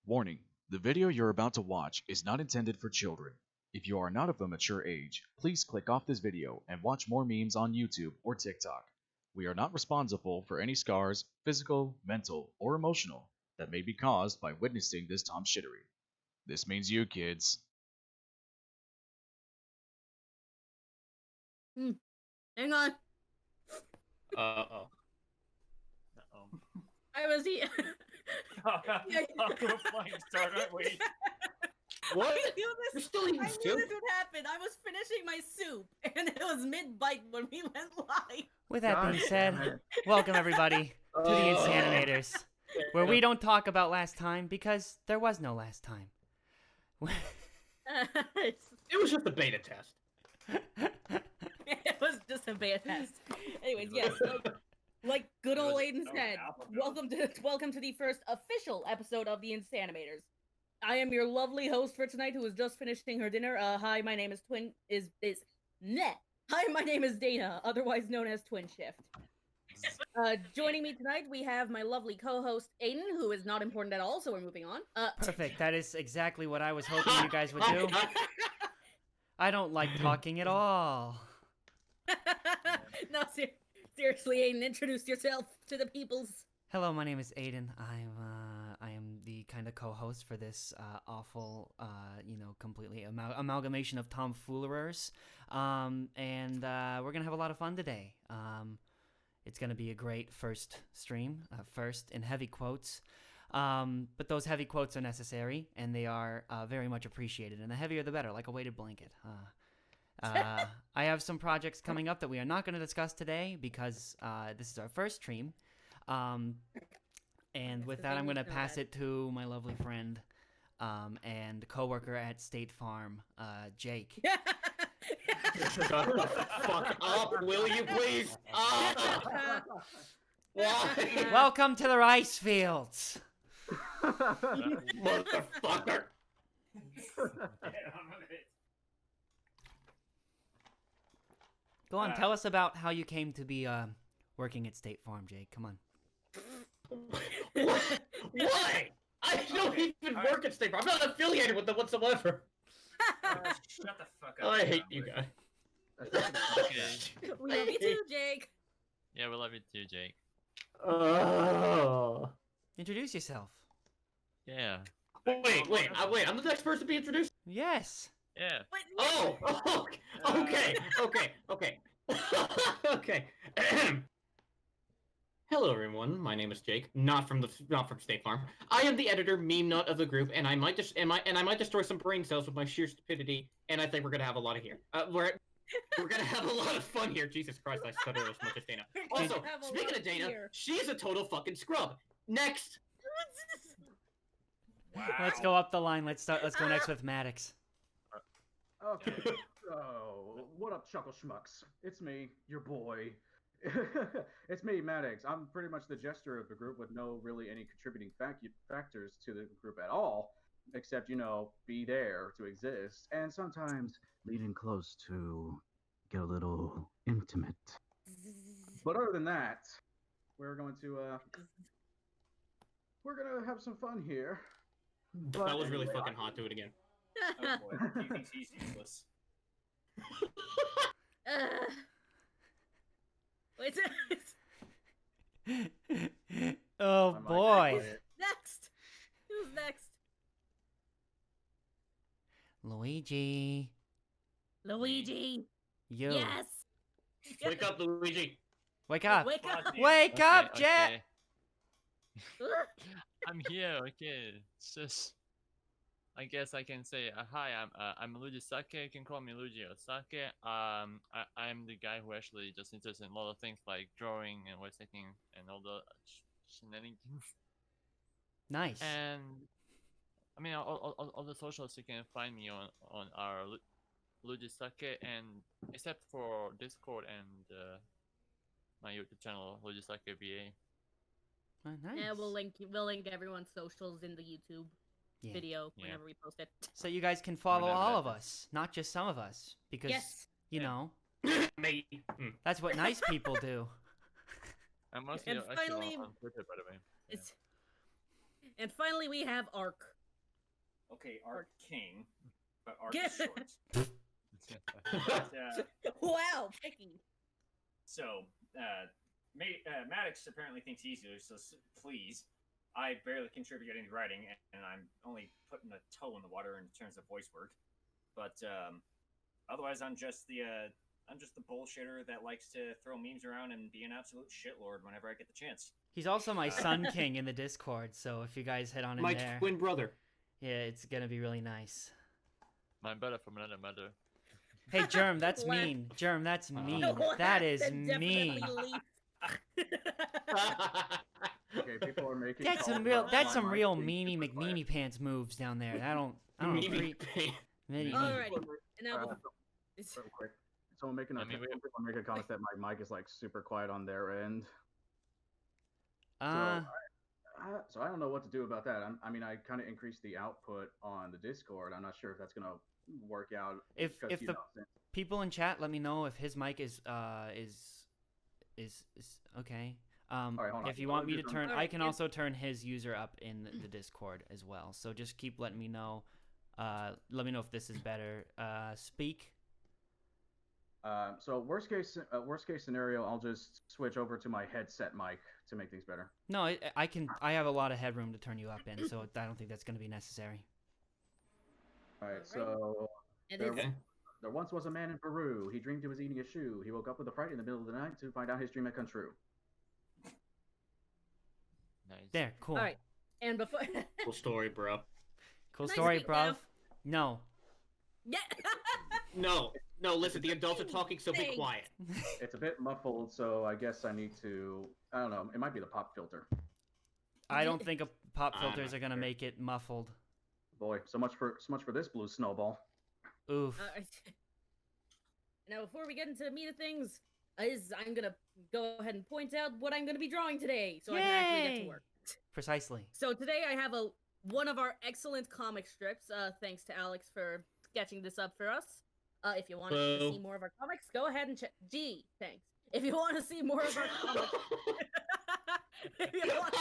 Warning: the video you're about to watch is not intended for children. If you are not of a mature age, please click off this video and watch more memes on YouTube or TikTok. We are not responsible for any scars, physical, mental, or emotional, that may be caused by witnessing this Tom shittery. This means you, kids. Hang on. Uh-oh. I was here. We're playing start, aren't we? What? I knew You're still eating I knew soup? this would happen. I was finishing my soup, and it was mid-bite when we went live. With that God being damn said, it. welcome everybody to the Oh. Insanimators, where we don't talk about last time because there was no last time. It was just a beta test. It was just a bad test. Anyways, yes, like good old Aiden said, welcome to the first official episode of the Insanimators. I am your lovely host for tonight, who is just finishing her dinner. Hi, my name is Hi, my name is Dana, otherwise known as Twin Shift. Joining me tonight, we have my lovely co-host Aiden, who is not important at all. So we're moving on. Perfect. That is exactly what I was hoping you guys would do. I don't like talking at all. No, seriously, Aiden, introduce yourself to the peoples. Hello, my name is Aiden. I am the kind of co-host for this awful, completely amalgamation of tomfoolerers. And we're gonna have a lot of fun today. It's gonna be a great first stream, first in heavy quotes. But those heavy quotes are necessary, and they are very much appreciated. And the heavier, the better, like a weighted blanket. I have some projects coming up that we are not going to discuss today because this is our first stream. And with that, I'm going to pass it to my lovely friend and coworker at State Farm, Jake. Shut the fuck up, will you please? Why? Welcome to the rice fields. Motherfucker. Go on, tell us about how you came to be working at State Farm, Jake. Come on. What? Why? I don't even work at State Farm. I'm not affiliated with them whatsoever. Shut the fuck up. I hate you guys. We love you too, Jake. Yeah, we love you too, Jake. Oh. Introduce yourself. Yeah. Wait, I'm the next person to be introduced? Yes. Yeah. Oh, okay. Okay. Hello, everyone. My name is Jake. Not from State Farm. I am the editor, meme nut of the group, and I might destroy some brain cells with my sheer stupidity. And I think we're gonna have a lot of here. We're gonna have a lot of fun here. Jesus Christ, I stutter as much as Dana. Also, speaking of Dana, she's a total fucking scrub. Next. Wow. Let's go up the line. Let's go next with Maddox. Okay, so what up, Chuckle Schmucks? It's me, your boy. It's me, Maddox. I'm pretty much the jester of the group with no really any contributing factors to the group at all, except, be there to exist, and sometimes leading close to get a little intimate. But other than that, we're gonna have some fun here. But That was really anyway, fucking hot. Do it again. Oh boy, he thinks he's useless. Wait, Oh My mic boy. is quiet. next. Who's next? Luigi. Luigi. You. Yes. Wake up, Luigi. Wake up. Wake up. Wake up, Jet. I'm here. Okay, it's just. I guess I can say hi. I'm Luigi Sake. You can call me Luigi or Sake. I'm the guy who actually just interested in a lot of things like drawing and voice acting and all the shenanigans. Nice. And I mean, all the socials you can find me on our Luigi Sake, and except for Discord and my YouTube channel Luigi Sake VA. Oh, nice. Yeah, we'll link everyone's socials in the YouTube video whenever we post it. So you guys can follow Whenever all that of us, not just some of us, because Yes. you know Mate. that's what nice people do. I'm mostly And active finally- on Twitter, by the way. It's And finally, we have Ark. Okay, Arc King, but Arc Yeah. is short. But, Wow, picky. so, Maddox apparently thinks he's you, so please. I barely contribute any writing, and I'm only putting a toe in the water in terms of voice work. But otherwise, I'm just the bullshitter that likes to throw memes around and be an absolute shitlord whenever I get the chance. He's also my Sun King in the Discord, so if you guys head on in My there, twin brother. yeah, it's gonna be really nice. My brother from another mother. Hey, Germ, that's Laugh. mean. Germ, that's mean. Laugh That is and mean. definitely leave. Okay, people are making. That's some calls real. about That's my some mic real being meanie super quiet. McMeanie pants moves down there. I don't Mimi agree. Payne. Alrighty, and now Uh, real quick. Someone making a I mean, we- people making comments that my mic is like super quiet on their end. Uh, So I don't know what to do about that. I mean, I kind of increased the output on the Discord. I'm not sure if that's gonna work out. if 'cause, if you the know, since- people in chat let me know if his mic is okay. Alright, hold on. If you want me to Just- turn, I Alright, can yeah. also turn his user up in the Discord as well. So just keep letting me know. Let me know if this is better. Speak. so worst case scenario, I'll just switch over to my headset mic to make things better. No, I can. I have a lot of headroom to turn you up in, so I don't think that's going to be necessary. All right, Alright. so And there, it's- Okay. there once was a man in Peru. He dreamed he was eating a shoe. He woke up with a fright in the middle of the night to find out his dream had come true. Nice. There, cool. Alright, and before. Cool story, bro. Cool Nice story, meet bruv. you. No. Yeah. No, listen, the adults are talking, so be Thanks. quiet. It's a bit muffled, so I guess I need to. I don't know. It might be the pop filter. I don't think pop I'm filters not are gonna sure. make it muffled. Boy, so much for this blue snowball. Oof. Now, before we get into the meat of things, I'm gonna go ahead and point out what I'm gonna be drawing today, so I can actually get to Yay! work. Precisely. So today I have one of our excellent comic strips. Thanks to Alex for sketching this up for us. If you want to Boo. see more of our comics, go ahead and check. Gee, thanks. If you want to see more of our comics, if you want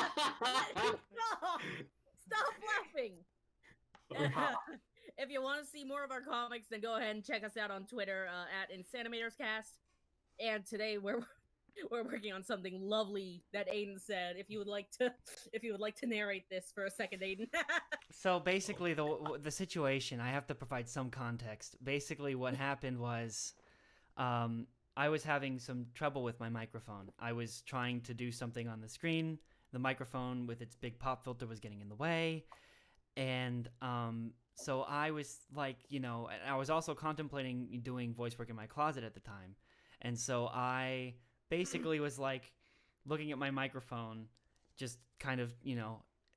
stop laughing. If you want to see more of our comics, then go ahead and check us out on Twitter at InsaniMatorsCast. And today we're working on something lovely that Aiden said. If you would like to narrate this for a second, Aiden. So basically, the situation, I have to provide some context. Basically, what happened was, I was having some trouble with my microphone. I was trying to do something on the screen. The microphone with its big pop filter was getting in the way, and so I was like, I was also contemplating doing voice work in my closet at the time, and so I basically was like looking at my microphone, just kind of,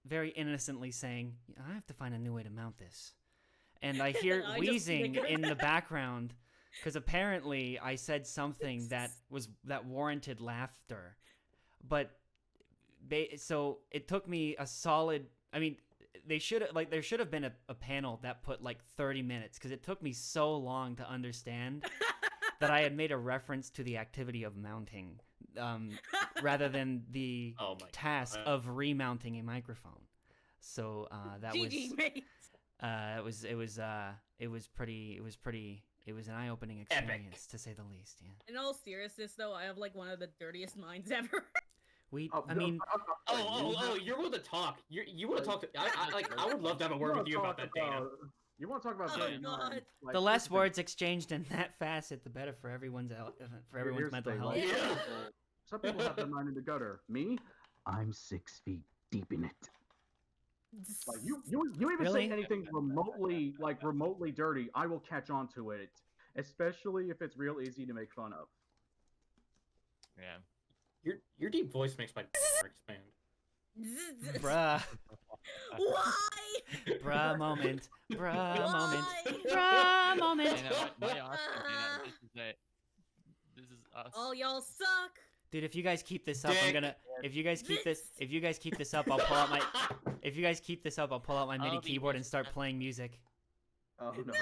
very innocently saying, I have to find a new way to mount this. And I hear I just wheezing figured. in the background because apparently I said something that warranted laughter. But so it took me a solid, I mean, there should have been a panel that put like 30 minutes because it took me so long to understand that I had made a reference to the activity of mounting rather than the Oh my task God. of remounting a microphone. So that GG, mate. it was an eye-opening experience to say the least. Yeah. In all seriousness, though, I have like one of the dirtiest minds ever. I mean, You're willing to talk. You want to talk to? I would love to have a word with you about that, Dana. You want to talk about Oh, Dana, God. like, the here's less thing. words exchanged in that facet, the better for everyone's Here's the mental thing, health. like, Yeah. some people have their mind in the gutter. Me, I'm 6 feet deep in it. Like you even Really? say anything remotely dirty, I will catch on to it, especially if it's real easy to make fun of. Yeah. Your deep voice makes my expand. Bruh, Why? bruh moment, bruh moment, Why? bruh moment. My Austin, this is us. All y'all suck. Dude, if you guys keep this up, I'm Dick. gonna. If you guys keep this up, I'll pull out my. If you guys keep this up, I'll pull out my MIDI I'll be keyboard and easy. start playing music. Oh no!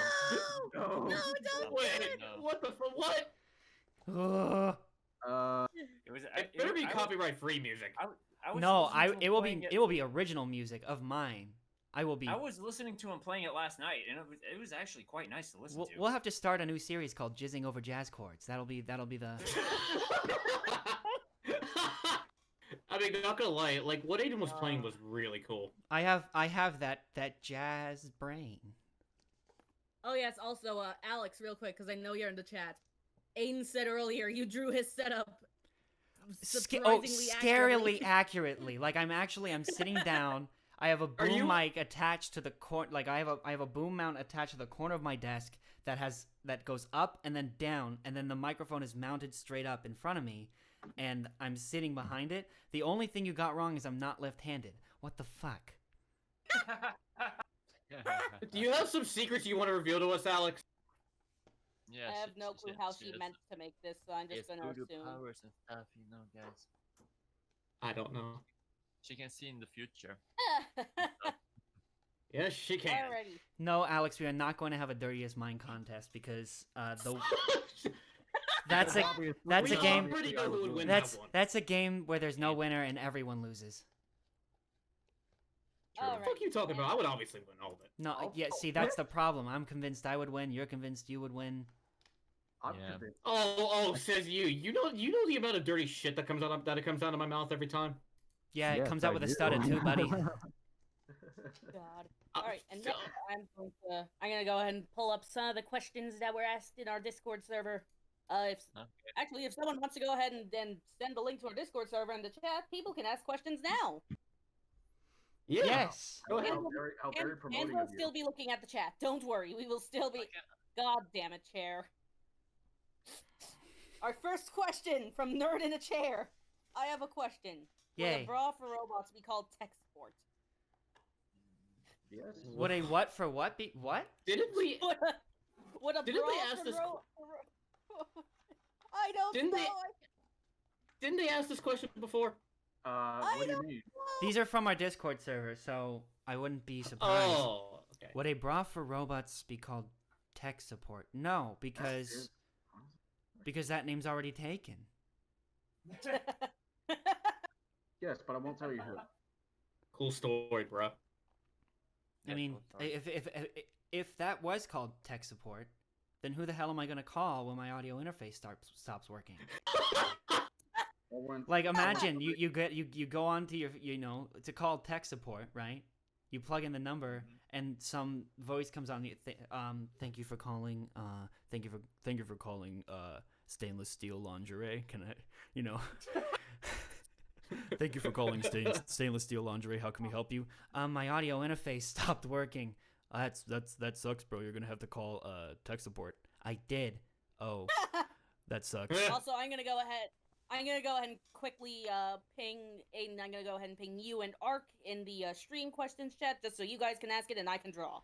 No, No. don't. Wait, No. what the? What? Ugh. It was. It better be copyright-free music. I was No, listening to it him will playing be original music of mine. I will be. I was listening to him playing it last night, and it was actually quite nice to listen to. We'll have to start a new series called "Jizzing Over Jazz Chords." That'll be the. I mean, not gonna lie, like what Aiden was playing was really cool. I have that jazz brain. Oh yes, also Alex, real quick, because I know you're in the chat. Aiden said earlier you drew his setup surprisingly scarily accurately. Like I'm sitting down. I have a boom mic attached to the corner. Like I have a boom mount attached to the corner of my desk that goes up and then down, and then the microphone is mounted straight up in front of me, and I'm sitting behind it. The only thing you got wrong is I'm not left-handed. What the fuck? Do you have some secrets you want to reveal to us, Alex? Yeah, I have no clue how she has meant to make this, so I'm just gonna assume. powers and stuff, guys. I don't know. She can see in the future. Yes, she can. Alrighty. No, Alex, we are not going to have a dirtiest mind contest because that's a game. Pretty good who would win that one. That's a game where there's no winner and everyone loses. What the fuck are you talking about? I would obviously win all of it. No, yeah, see, that's the problem. I'm convinced I would win. You're convinced you would win. I'm Yeah. convinced. Oh, says you. You know the amount of dirty shit that comes out of my mouth every time. Yeah, it Yes, comes out I with a do. stutter too, buddy. God. Alright, and now I'm gonna go ahead and pull up some of the questions that were asked in our Discord server. If someone wants to go ahead and then send the link to our Discord server in the chat, people can ask questions now. Yeah. Yes. Go ahead. How very And promoting we'll of you. still be looking at the chat. Don't worry, we will still be. God damn it, chair. Our first question from Nerd in a Chair. I have a question. Will Yay. a bra for robots be called tech support? Yes. Would a what for what be what? Didn't we? Would a Didn't bra they ask for this- I don't Didn't know. they- Didn't they ask this question before? What do you mean? These are from our Discord server, so I wouldn't be surprised. Oh, okay. Would a bra for robots be called tech support? No, because that name's already taken. Yes, but I won't tell you who. Cool story, bro. I mean, if that was called tech support, then who the hell am I gonna call when my audio interface stops working? Like, imagine you go onto your it's called tech support, right? You plug in the number and some voice comes on. Thank you for calling. Thank you for calling. Stainless steel lingerie. Can I, Thank you for calling stainless steel lingerie. How can we help you? My audio interface stopped working. That sucks, bro. You're gonna have to call tech support. I did. Oh, that sucks. Also, I'm gonna go ahead and quickly ping Aiden. I'm gonna go ahead and ping you and Ark in the stream questions chat, just so you guys can ask it and I can draw.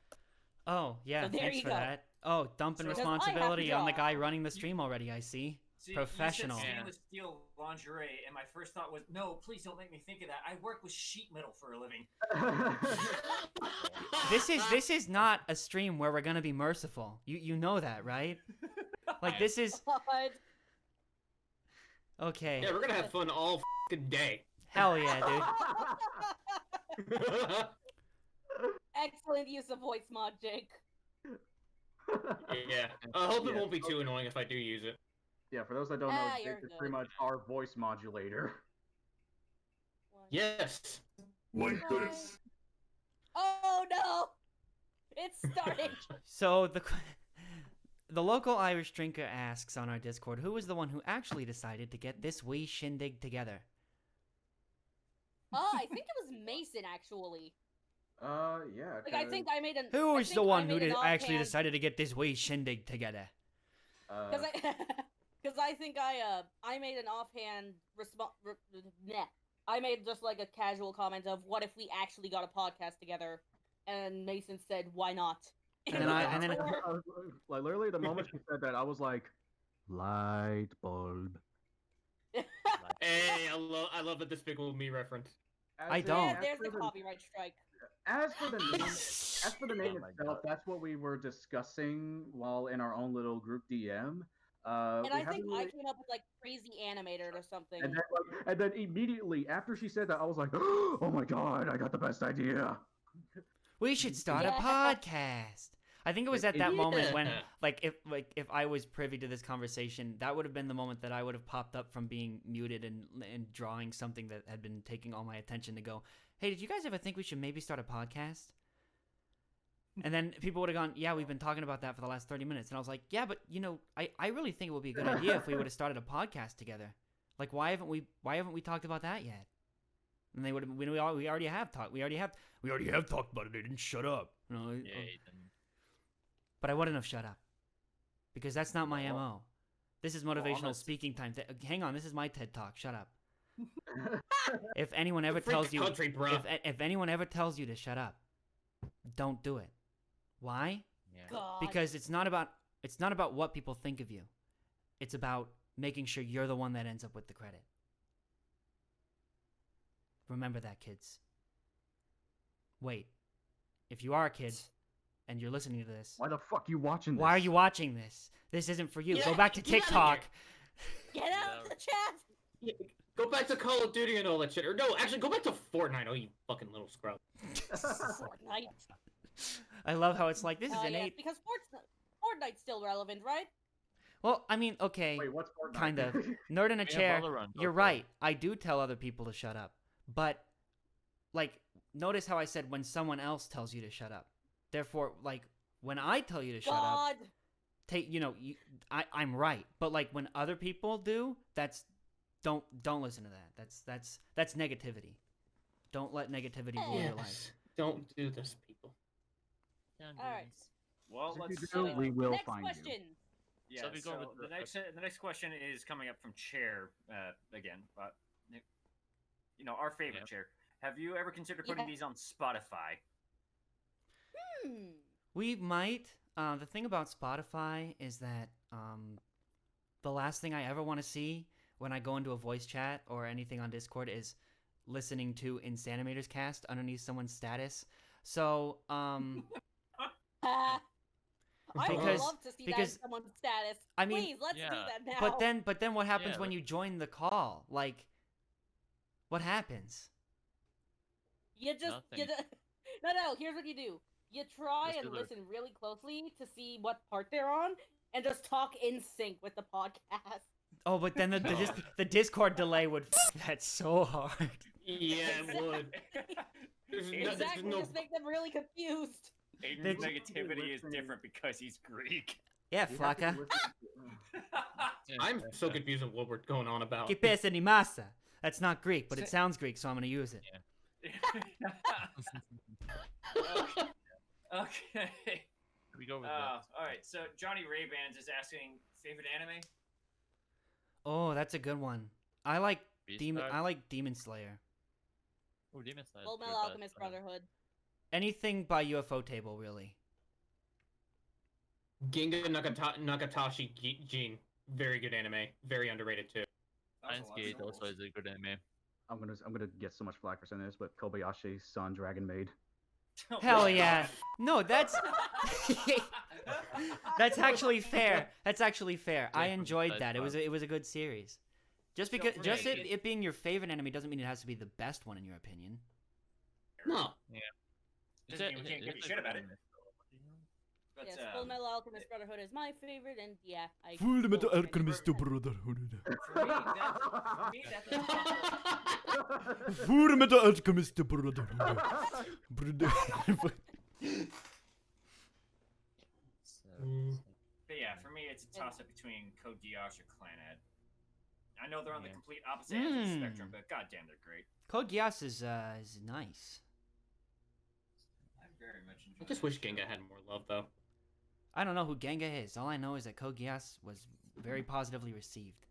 Oh yeah, So there thanks you for go. that. Oh, dumping So- responsibility on the draw. guy running the stream already. I see. See, Professional. You said stainless steel lingerie, and my first thought was, no, please don't make me think of that. I work with sheet metal for a living. This is not a stream where we're gonna be merciful. You know that, right? Like this is God. okay. Yeah, we're gonna have fun all fucking day. Hell yeah, dude. Excellent use of voice mod, Jake. Yeah. I hope it won't be too annoying if I do use it. Yeah, for those that don't know, Ah, Jake you're is good. pretty much our voice modulator. Yes. Oh no! It's starting. So the local Irish drinker asks on our Discord, who was the one who actually decided to get this wee shindig together? I think it was Mason actually. Yeah. Like I think I made an. Who I is the think I one who made an actually offhand- decided to get this wee shindig together? Because I think I made an offhand response. I made just like a casual comment of what if we actually got a podcast together, and Mason said, "Why not?" And then I was, like literally the moment she said that, I was like, light bulb. Hey, I love the Despicable Me reference. I don't. Yeah, there's the copyright strike. As for the name my itself, that's what we were discussing while in our own little group DM. And we I haven't think I really- came up with like crazy animator or something. and then immediately after she said that, I was like, oh my god, I got the best idea. We should start Yeah. a podcast. I think it was at that moment when, Yeah. if I was privy to this conversation, that would have been the moment that I would have popped up from being muted and drawing something that had been taking all my attention to go, hey, did you guys ever think we should maybe start a podcast? And then people would have gone, yeah, we've been talking about that for the last 30 minutes. And I was like, yeah, but I really think it would be a good idea if we would have started a podcast together. Like, why haven't we talked about that yet? And they would have, we already have talked about it. They didn't shut up. Yeah, Ethan. But I wouldn't have shut up because that's not my MO. This is motivational that's- speaking time. Hang on, this is my TED Talk. Shut up. If anyone ever Freak tells you, country, bro. if anyone ever tells you to shut up, don't do it. Why? Yeah. God. Because it's not about what people think of you. It's about making sure you're the one that ends up with the credit. Remember that, kids. Wait, if you are a kid and you're listening to this, Why the fuck you watching this? why are you watching this? This isn't for you. Get Go out- back to get outta TikTok. here. Get out of the chat. Yeah, go back to Call of Duty and all that shit. Or no, actually, go back to Fortnite. Oh, you fucking little scrub. Fortnite. I love how it's like this is Oh, an yeah, 8. because Fortnite's still relevant, right? Well, I mean, okay, Wait, what's Fortnite? kind of. Nerd in a We have chair. Valorant, You're go for it. right. I do tell other people to shut up. But, like, notice how I said when someone else tells you to shut up. Therefore, like, when I tell you to shut up, God. I'm right. But, like, when other people do, don't listen to that. That's negativity. Don't let negativity rule your life. Yes. Don't do this, people. Can't do All right. this. Well, If let's. you do, we will Next find question. you. Yeah. So we go So with the next question is coming up from Chair again. But our favorite Yeah. Chair. Have you ever considered putting Yeah. these on Spotify? We might. The thing about Spotify is that the last thing I ever want to see when I go into a voice chat or anything on Discord is listening to Insanimators cast underneath someone's status. So, I would Because- love to see that in because- someone's status. I mean- Please, let's do Yeah. that now. but then what happens Yeah, when but- you join the call? Like, what happens? you just Nothing. no. Here's what you do. You try Just and do it. listen really closely to see what part they're on, and just talk in sync with the podcast. Oh, but then the Discord delay would that's so hard. Yeah, it would. There's Exactly. no- Just make them really confused. Aiden's That's- negativity is different because he's Greek. Yeah, You have to flaca. listen- Yeah, I'm yeah, so yeah. confused on what we're going on about. Que pesa ni masa. That's not Greek, but it sounds Greek, so I'm gonna use it. Okay. We go with All right. So Johnny Raybans is asking favorite anime. Oh, that's a good one. I like Beastars? Demon Slayer. Oh, Demon Slayer. Full Metal Alchemist Brotherhood. Anything by UFO Table, really. Ginga Nakatashi Jin. Very good anime. Very underrated too. Science Gate also is a good anime. I'm gonna get so much flack for saying this, but Kobayashi Sun Dragon Maid. Hell yeah. No, that's that's actually fair. That's actually fair. I Yeah, enjoyed that's that. It was fun. a good series. Just So because for just me, it being your favorite anime doesn't mean it has to be the best one in your opinion. No. Doesn't mean we can't give a shit about it. But, Yes, Full Metal Alchemist Brotherhood is my favorite, and yeah, I. Full Metal totally Alchemist agree. Brotherhood. For me, that's Full Metal Alchemist Brotherhood. But yeah, for me, it's a toss-up between Code Geass or Clanad. I know they're on the Yeah. complete opposite ends of the Hmm. spectrum, but goddamn, they're great. Code Geass is nice. I very much enjoy. I just wish Ginga had more love though. I don't know who Genga is. All I know is that Code Geass was very positively received.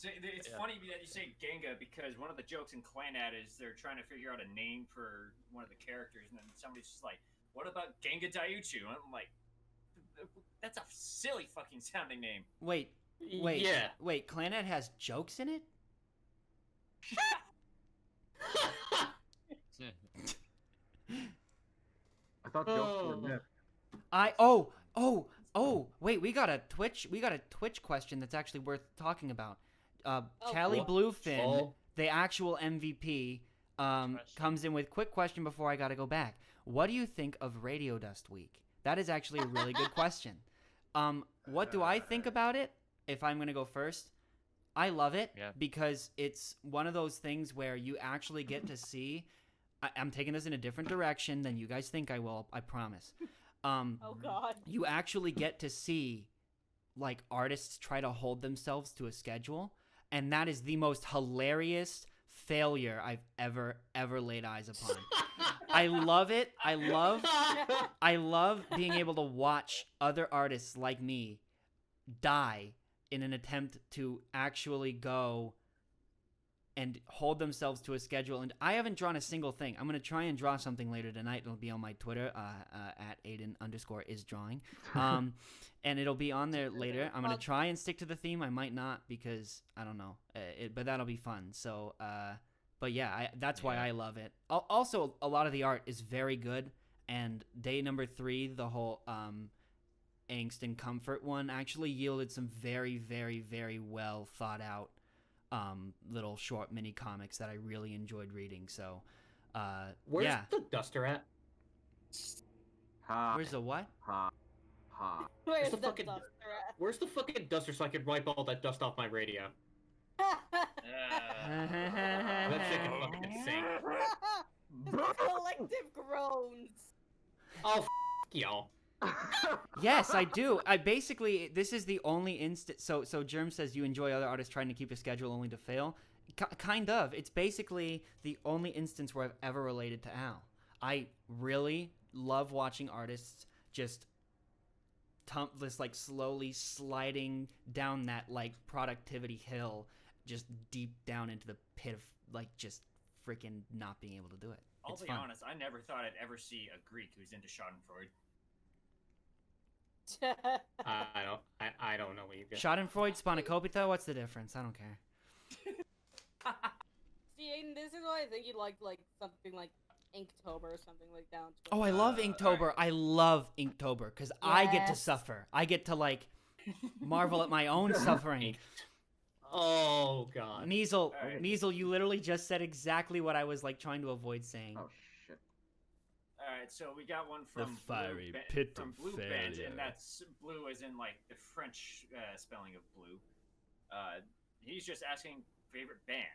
It's Yeah. funny that you say Genga because one of the jokes in Clanad is they're trying to figure out a name for one of the characters, and then somebody's just like, "What about Genga Daiuchu?" And I'm like, "That's a silly fucking sounding name." Wait, Yeah. wait. Clannad has jokes in it? I thought jokes were Oh. myth. Wait, we got a Twitch question that's actually worth talking about. Callie what? Bluefin, Oh. the actual MVP, Question. comes in with quick question before I gotta go back. what do you think of Radio Dust Week? That is actually a really good question. What do I think about it? If I'm going to go first, I love it because it's one of those things where you actually get to see. I'm taking this in a different direction than you guys think I will, I promise. Oh God. You actually get to see like artists try to hold themselves to a schedule, and that is the most hilarious failure I've ever laid eyes upon. I love it. I love being able to watch other artists like me die in an attempt to actually go and hold themselves to a schedule. And I haven't drawn a single thing. I'm going to try and draw something later tonight. It'll be on my Twitter, at Aiden_isdrawing. And it'll be on there later. I'm going to try and stick to the theme. I might not because, I don't know. But that'll be fun. So, but yeah, that's why I love it. Also, a lot of the art is very good. And day number 3, the whole angst and comfort one actually yielded some very, very, very well thought out little short mini comics that I really enjoyed reading. So, Where's the duster at? Where's the what? Where's the the fucking- duster at? Where's the fucking duster so I could wipe all that dust off my radio? That shit can fucking sink. Collective groans. Oh, y'all. Yes, I do. I basically, this is the only instance. So Germ says you enjoy other artists trying to keep a schedule only to fail. Kind of. It's basically the only instance where I've ever related to Al. I really love watching artists just like slowly sliding down that like productivity hill, just deep down into the pit of like just freaking not being able to do it. I'll It's be fun. honest, I never thought I'd ever see a Greek who's into Schadenfreude. I don't know what you got. Schadenfreude, Spanakopita, what's the difference? I don't care. See, Aiden, this is why I think you'd like something like Inktober or something like that. Oh, I love Inktober. I love Inktober because I get to Yes. suffer. I get to like marvel at my own suffering. Oh god. Measle, Alright. Measle, you literally just said exactly what I was like trying to avoid saying. Oh shit. Alright, so we got one from The fiery Blue pit from of Blue Bent, failure. and that's blue as in like the French spelling of blue. He's just asking favorite band.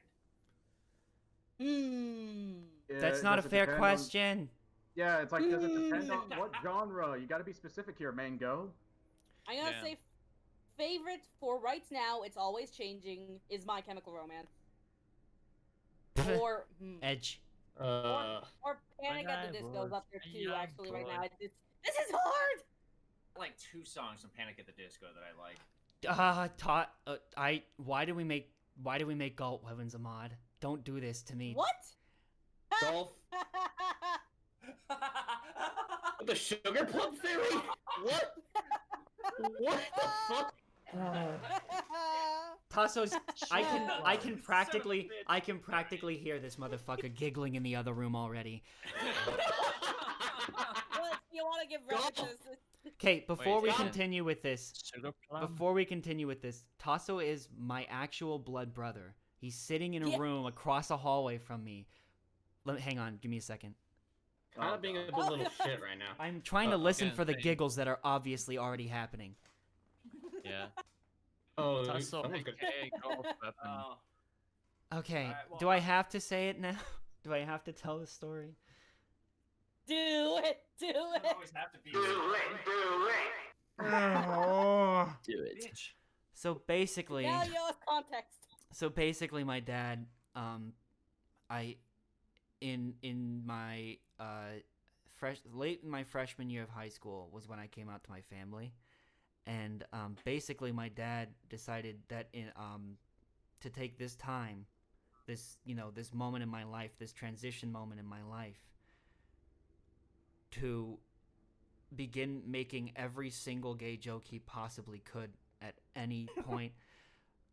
That's not a Does it fair depend on- question. Yeah, it's like, does it depend on what genre? You gotta be specific here, Mango. I'm gonna Yeah. say favorite for right now. It's always changing. Is My Chemical Romance or Edge. or Panic at the Disco is up there too. Actually, right now, this is hard. I like 2 songs from Panic at the Disco that I like. Why do we make Galt Weapons a mod? Don't do this to me. What? Golf. The sugar plum theory? What? What the fuck? Tasso's, I can practically bitch. I can practically hear this motherfucker giggling in the other room already. What? You want to give references? Okay, before Wait, we John. continue with this, Tasso is my actual blood brother. He's sitting in a Yeah. room across a hallway from me. Hang on, give me a second. Kind of being a good little shit right now. I'm trying to listen again, for the same. giggles that are obviously already happening. Yeah. Oh, Tasso, someone's good. aka Golf Weapon. Oh, Okay, Alright, well, do I have to say it now? Do I have to tell the story? Do it. Do you it. always have to be. Do it. Bitch. So basically, Now you have context. my dad, in my late in my freshman year of high school was when I came out to my family, and basically my dad decided that to take this time, this moment in my life, this transition moment in my life, to begin making every single gay joke he possibly could at any point.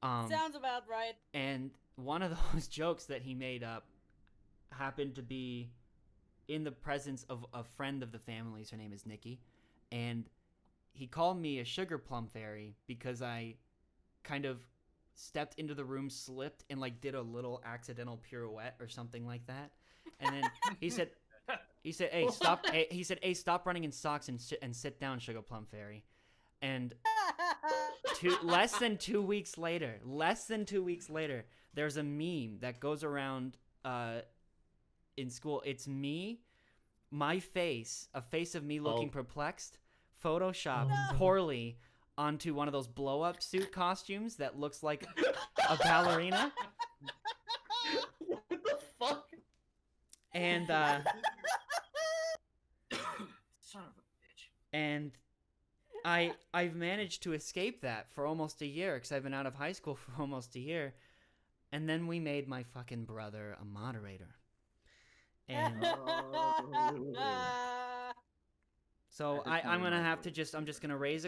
Sounds about right. And one of those jokes that he made up happened to be in the presence of a friend of the family's. Her name is Nikki. And he called me a sugar plum fairy because I kind of stepped into the room, slipped, and like did a little accidental pirouette or something like that. And then he said, He said, "Hey, stop." Hey, he said, "Hey, stop running in socks and sit down, Sugar Plum Fairy." And less than 2 weeks later, there's a meme that goes around in school. It's me, my face, a face of me looking perplexed, photoshopped poorly onto one of those blow-up suit costumes that looks like a ballerina. What the fuck? And Son of a bitch. and I've managed to escape that for almost a year because I've been out of high school for almost a year, and then we made my fucking brother a moderator, and so I'm gonna have to I'm just gonna raise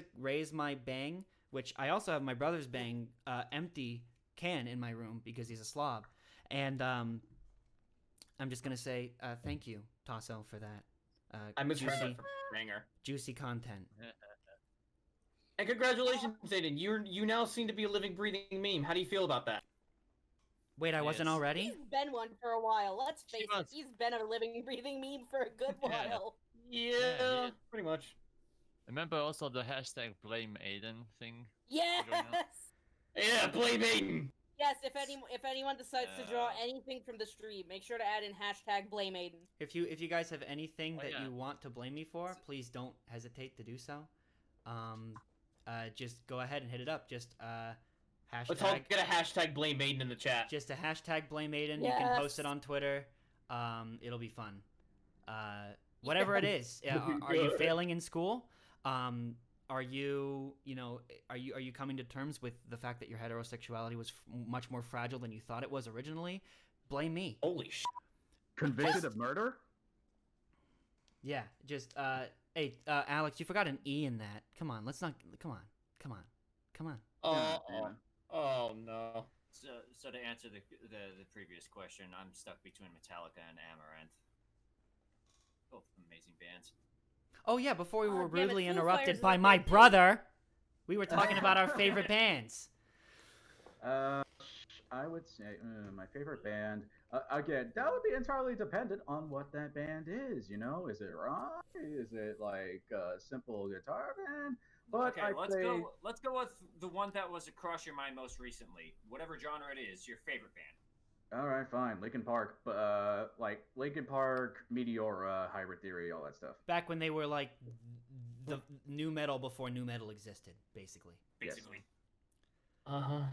my bang, which I also have my brother's bang empty can in my room because he's a slob, and I'm just gonna say thank you, Tasso, for that. I misheard that from Banger. Juicy content. And congratulations, Aiden. You now seem to be a living, breathing meme. How do you feel about that? Wait, I wasn't Yes. already? He's been one for a while. Let's She face it. was. He's been a living, breathing meme for a good Yeah. while. Yeah, he- pretty much. Remember also the hashtag blame Aiden thing? Yes. Yeah, blame Aiden. Yes. If anyone decides to draw Uh, anything from the stream, make sure to add in hashtag blame Aiden. If you guys have anything Oh, that yeah. you want to blame me for, please don't hesitate to do so. Just go ahead and hit it up. Just Let's all hashtag get a hashtag blame Aiden in the chat. just a hashtag blame Aiden. You can post it on Twitter. It'll be fun. Whatever it is. Are you failing in school? Are you coming to terms with the fact that your heterosexuality was much more fragile than you thought it was originally? Blame me. Holy shit. Convicted of murder? Yeah, just hey, Alex, you forgot an E in that. Come on, let's not. Come on. Oh no. So to answer the previous question, I'm stuck between Metallica and Amaranth. Both amazing bands. Oh yeah, before we were damn it, rudely Foo interrupted Fighters by is a my big deal. brother, we were talking about our favorite bands. I would say my favorite band. Again, that would be entirely dependent on what that band is. You know, is it rock? Is it like a simple guitar band? But Okay, I'd let's say, go. Let's go with the one that was across your mind most recently. Whatever genre it is, your favorite band. all right, fine, Linkin Park, but like Linkin Park, Meteora, Hybrid Theory, all that stuff. Back when they were like the new metal before new metal existed, basically. Yes. Basically. Uh-huh.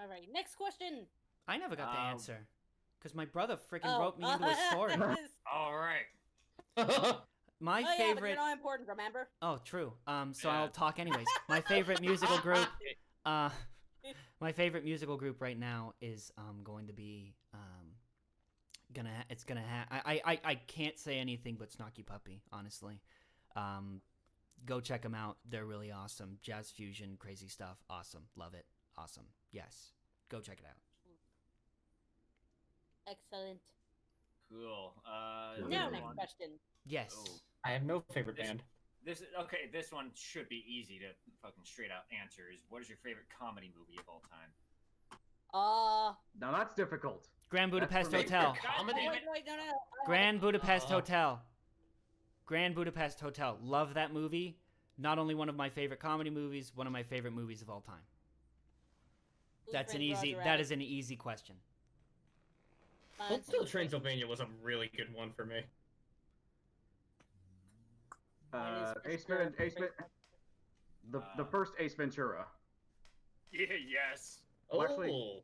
All right. Next question. I never got the Um, answer because my brother freaking Oh, wrote me into a story. All right. My Oh yeah, but favorite. you're not important, remember? Oh, true. So Yeah. I'll talk anyways. My favorite musical group. My favorite musical group right now is going to be I can't say anything but Snarky Puppy, honestly. Go check them out. They're really awesome. Jazz fusion, crazy stuff. Awesome. Love it. Awesome. Yes. Go check it out. Excellent. Cool. Now, another next one. question. Yes. Oh. I have no favorite This- band. This one should be easy to fucking straight out answer. Is what is your favorite comedy movie of all time? Now that's difficult. Grand That's Budapest for me. Hotel. Comedy? Wait, no. Grand Budapest Uh. Hotel. Grand Budapest Hotel. Love that movie. Not only one of my favorite comedy movies, one of my favorite movies of all time. That is an easy question. Hotel Transylvania was a really good one for me. Ace the first Ace Ventura. Yeah. Yes. Well, actually- Oh.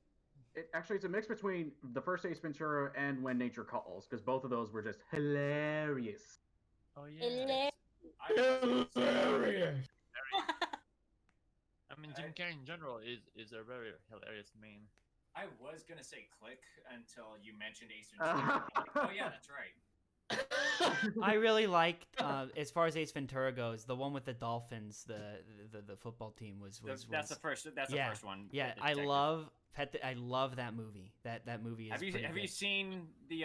Actually, it's a mix between the first Ace Ventura and When Nature Calls, because both of those were just hilarious. Oh yeah. Hilarious. Hilarious. I mean, Jim Carrey in general is a very hilarious meme. I was gonna say Click until you mentioned Ace Ventura. Oh yeah, that's right. I really liked, as far as Ace Ventura goes, the one with the Dolphins, the football team was That's the first. That's yeah, the first one. Yeah, the I detective. love that movie. That movie is. Have you pretty seen the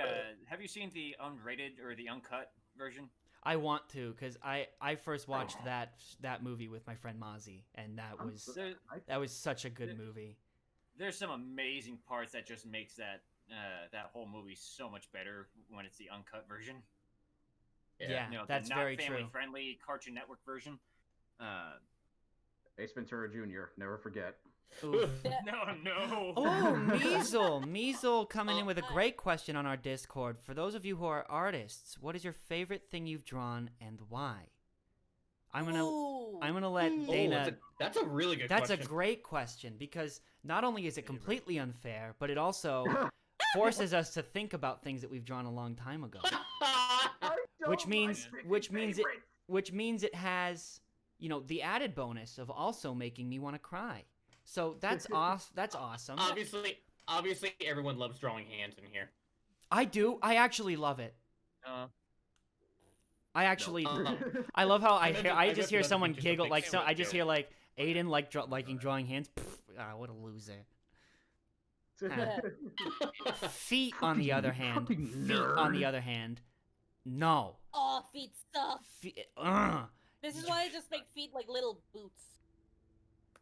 unrated or the uncut version? I want to, because I first watched that movie with my friend Mozzie, and that was such a good movie. There's some amazing parts that just makes that whole movie so much better when it's the uncut version. Yeah, You know, that's the very not true. family-friendly Cartoon Network version. Ace Ventura Jr. Never forget. Oof. No. Oh, Measle coming in with a great question on our Discord. For those of you who are artists, what is your favorite thing you've drawn and why? I'm gonna let Dana. That's a really good That's question. a great question because not only is it completely unfair, but it also forces us to think about things that we've drawn a long time ago. Which means it has, you know, the added bonus of also making me want to cry. So that's awesome. Obviously, everyone loves drawing hands in here. I do. I actually love it. I actually, No. I love how I I just hear meant someone to be just a giggle big like so. I just joke. hear like Aiden liking drawing hands. Pfft, what a loser. Feet on the other hand. No. Oh, feet suck. This is why I just make feet like little boots.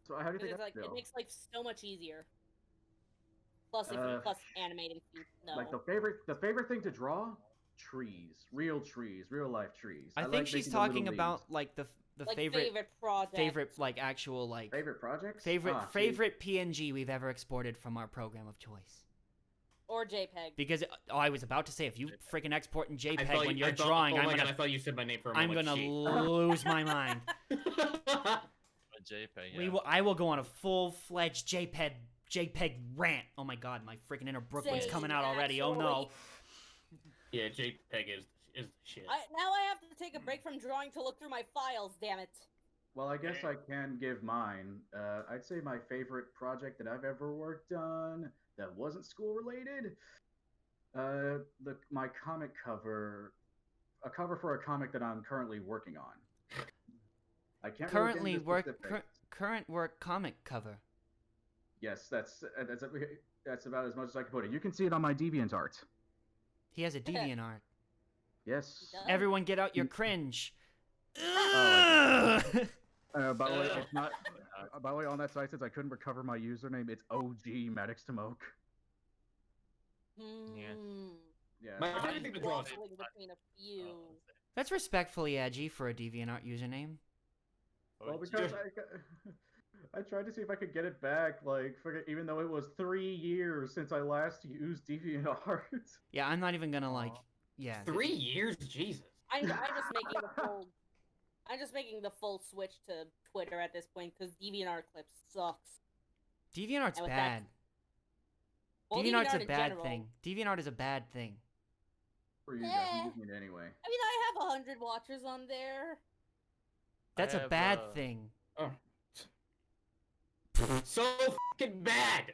So how do you think It's I like feel? it makes life so much easier. Plus, plus animating feet. No. Like the favorite thing to draw? Trees, real life trees. I think like she's making the little talking about leaves. like the like favorite project. like actual like Favorite projects? favorite PNG we've ever exported from our program of choice. Or JPEG. Because I was about to say if you freaking export in JPEG when I you're thought- drawing, oh I'm my gonna God, I thought you said my name for a I'm moment. gonna She. lose my mind. A JPEG. Yeah. I will go on a full-fledged JPEG rant. Oh my God, my freaking inner Brooklyn's Same, coming out already. Oh no. Yeah, JPEG is the shit. Now I have to take a break from drawing to look through my files. Damn it. Well, I guess I can give mine. I'd say my favorite project that I've ever worked on that wasn't school related. My comic cover, a cover for a comic that I'm currently working on. I can't really get into specifics. Current work comic cover. Yes, that's about as much as I can put it. You can see it on my DeviantArt. He has a DeviantArt. Yes. Everyone, get out your cringe. By the way, it's not. By the way, on that site, since I couldn't recover my username, it's OG Maddox Smoke. Yeah. My I'm favorite thing to draw is waffling between a few. That's respectfully edgy for a DeviantArt username. Well, because I tried to see if I could get it back, like, even though it was 3 years since I last used DeviantArt. Yeah, I'm not even gonna like. Yeah. 3 years, Jesus. I'm just making the full switch to Twitter at this point because DeviantArt clips sucks. DeviantArt's And with bad. Well, DeviantArt's DeviantArt a in bad general. thing. DeviantArt is a bad thing. For you guys, I'm using it anyway. I mean, I have 100 watchers on there. That's a have, bad thing. Oh. So fucking bad.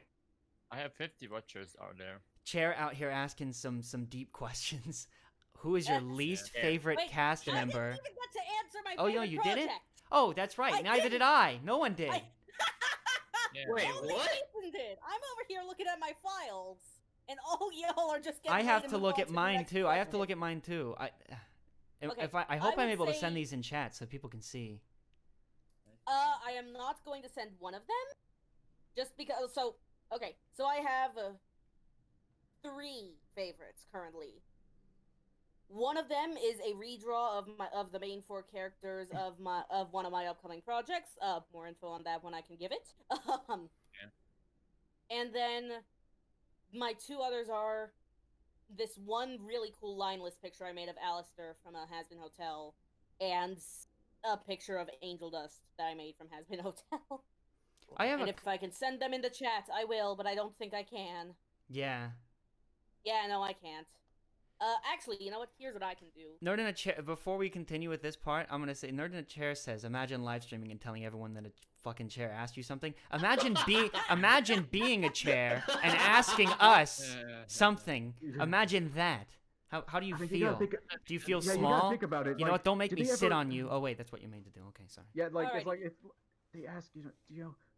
I have 50 watchers out there. Chair out here asking some deep questions. Who is your least Yeah. favorite Wait, cast I member? didn't even get to answer my Oh, favorite no, you project. didn't? Oh, that's right. I Neither did didn't. I. No one did. Yeah. Wait, Only what? Jason did. I'm over here looking at my files, and all y'all are just getting. I have ready to move look on at the mine next too. I have to segment. look at mine too. Okay, I hope I I'm would able to say- send these in chat so people can see. I am not going to send one of them, just because. So I have 3 favorites currently. One of them is a redraw of the main 4 characters of one of my upcoming projects. More info on that when I can give it. And then my 2 others are this one really cool lineless picture I made of Alistair from Has-Been Hotel, and a picture of Angel Dust that I made from Has-Been Hotel. And if I can send them in the chat, I will, but I don't think I can. Yeah. Yeah, no, I can't. Actually, you know what? Here's what I can do. Nerd in a chair. Before we continue with this part, I'm gonna say Nerd in a chair says, "Imagine live streaming and telling everyone that a fucking chair asked you something. Imagine being a chair and asking us something. Imagine that. How do you feel? Do you feel Yeah, you small? gotta think about it. You know like, what? Don't make did me they sit ever- on you. Oh wait, that's what you're made to do. Okay, sorry. Yeah, like it's Alrighty. like if they ask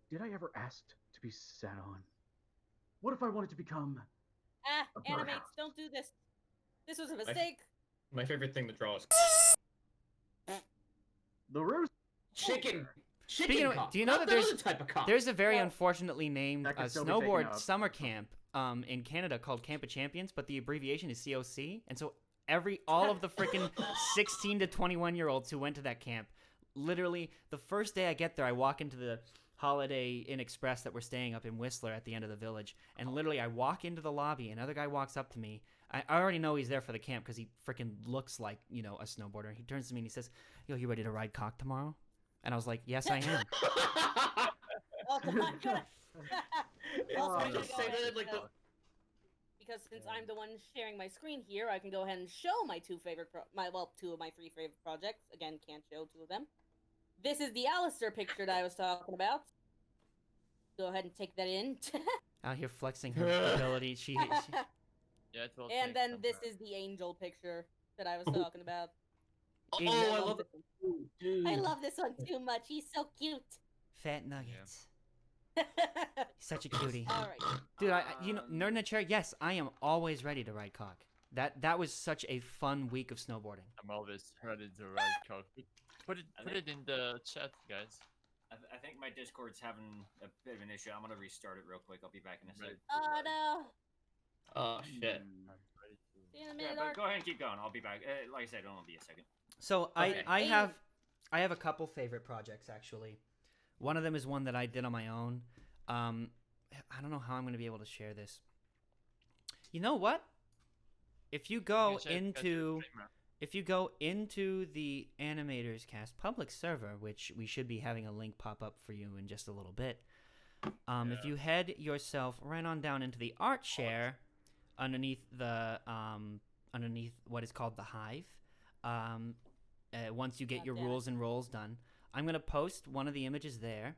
did I ever ask to be sat on? What if I wanted to become? A Animates, birdhouse. don't do this. This was a mistake. My favorite thing to draw is The roost. chicken. Chicken Speaking of, cock. do you know Not that the there's other type of cock? there's a very Yeah. unfortunately named That could still be taken snowboard out. summer camp in Canada called Camp of Champions, but the abbreviation is COC, and so all of the freaking 16 to 21-year-olds who went to that camp. Literally, the first day I get there, I walk into the Holiday Inn Express that we're staying up in Whistler at the end of the village, and literally I walk into the lobby, another guy walks up to me. I already know he's there for the camp because he freaking looks like, a snowboarder. He turns to me and he says, "Yo, you ready to ride cock tomorrow?" And I was like, "Yes, I am." Oh, I'm gonna... also, I I'm just gonna say go ahead that like the. because since I'm the one sharing my screen here, I can go ahead and show my two of my three favorite projects. Again, can't show two of them. This is the Alistair picture that I was talking about. Go ahead and take that in. Out here flexing her ability. She Yeah, it will And take then some this time. is the angel picture that I was talking about. Oh, Ign- I love it. Dude. I love this one too much. He's so cute. fat nuggets. All Such a cutie. right. Dude, nerd in the chair. Yes, I am always ready to ride cock. That was such a fun week of snowboarding. I'm always ready to ride cock. Put it in the chat, guys. I think my Discord's having a bit of an issue. I'm gonna restart it real quick. I'll be back in a Right. sec. Oh no. Oh shit. I'm ready to. See you in a Yeah, minute, but Ark. go ahead and keep going. I'll be back. Like I said, it'll only be a second. So Okay. I have a couple favorite projects actually. One of them is one that I did on my own. I don't know how I'm going to be able to share this. You know what? If you go into the Animators Cast public server, which we should be having a link pop up for you in just a little bit. If you head yourself right on down into the art share underneath what is called the Hive, once you get your rules and roles done, I'm going to post one of the images there.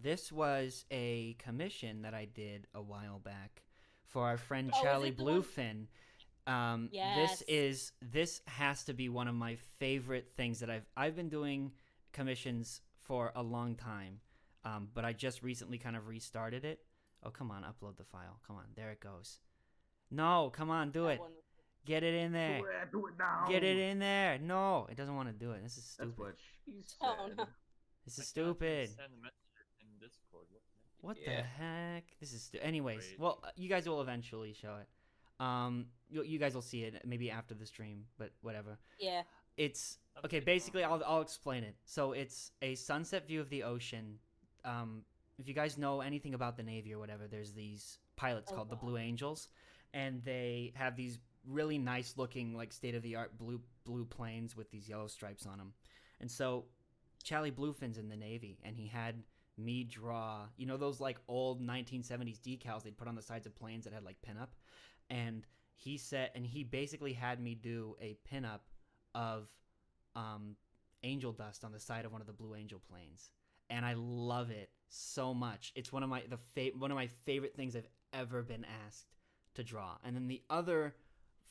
This was a commission that I did a while back for our friend Charlie Bluefin. Yes. This has to be one of my favorite things that I've been doing commissions for a long time, but I just recently kind of restarted it. Oh, come on, upload the file. Come on, there it goes. No, come on, do it. Get it in there. Do it now. Get it in there. No, it doesn't want to do it. This is stupid. That's what she said. Oh, no. This is I can't stupid. send a message in Discord. What Yeah. the heck? This is anyways. Wait. Well, you guys will eventually show it. You guys will see it maybe after the stream, but whatever. Yeah. It's That'd okay. be Basically, fun. I'll explain it. So it's a sunset view of the ocean. If you guys know anything about the Navy or whatever, there's these pilots called the Blue Angels, and they have these really nice looking like state of the art blue planes with these yellow stripes on them. And so Charlie Bluefin's in the Navy, and he had me draw, those like old 1970s decals they'd put on the sides of planes that had like pinup, and he basically had me do a pinup of angel dust on the side of one of the Blue Angel planes, and I love it so much. It's one of my favorite things I've ever been asked to draw. And then the other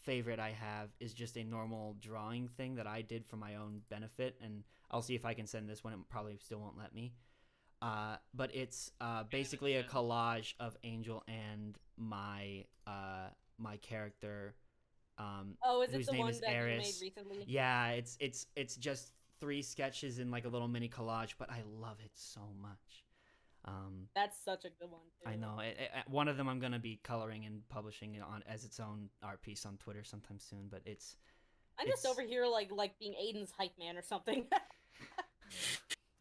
favorite I have is just a normal drawing thing that I did for my own benefit, and I'll see if I can send this one. It probably still won't let me. But it's basically a collage of Angel and my character, Is it whose the name one is that you made Eris. recently? Yeah, it's just 3 sketches in like a little mini collage, but I love it so much. That's such a good one too. I know. One of them I'm gonna be coloring and publishing it on as its own art piece on Twitter sometime soon. But I'm just over here like being Aiden's hype man or something.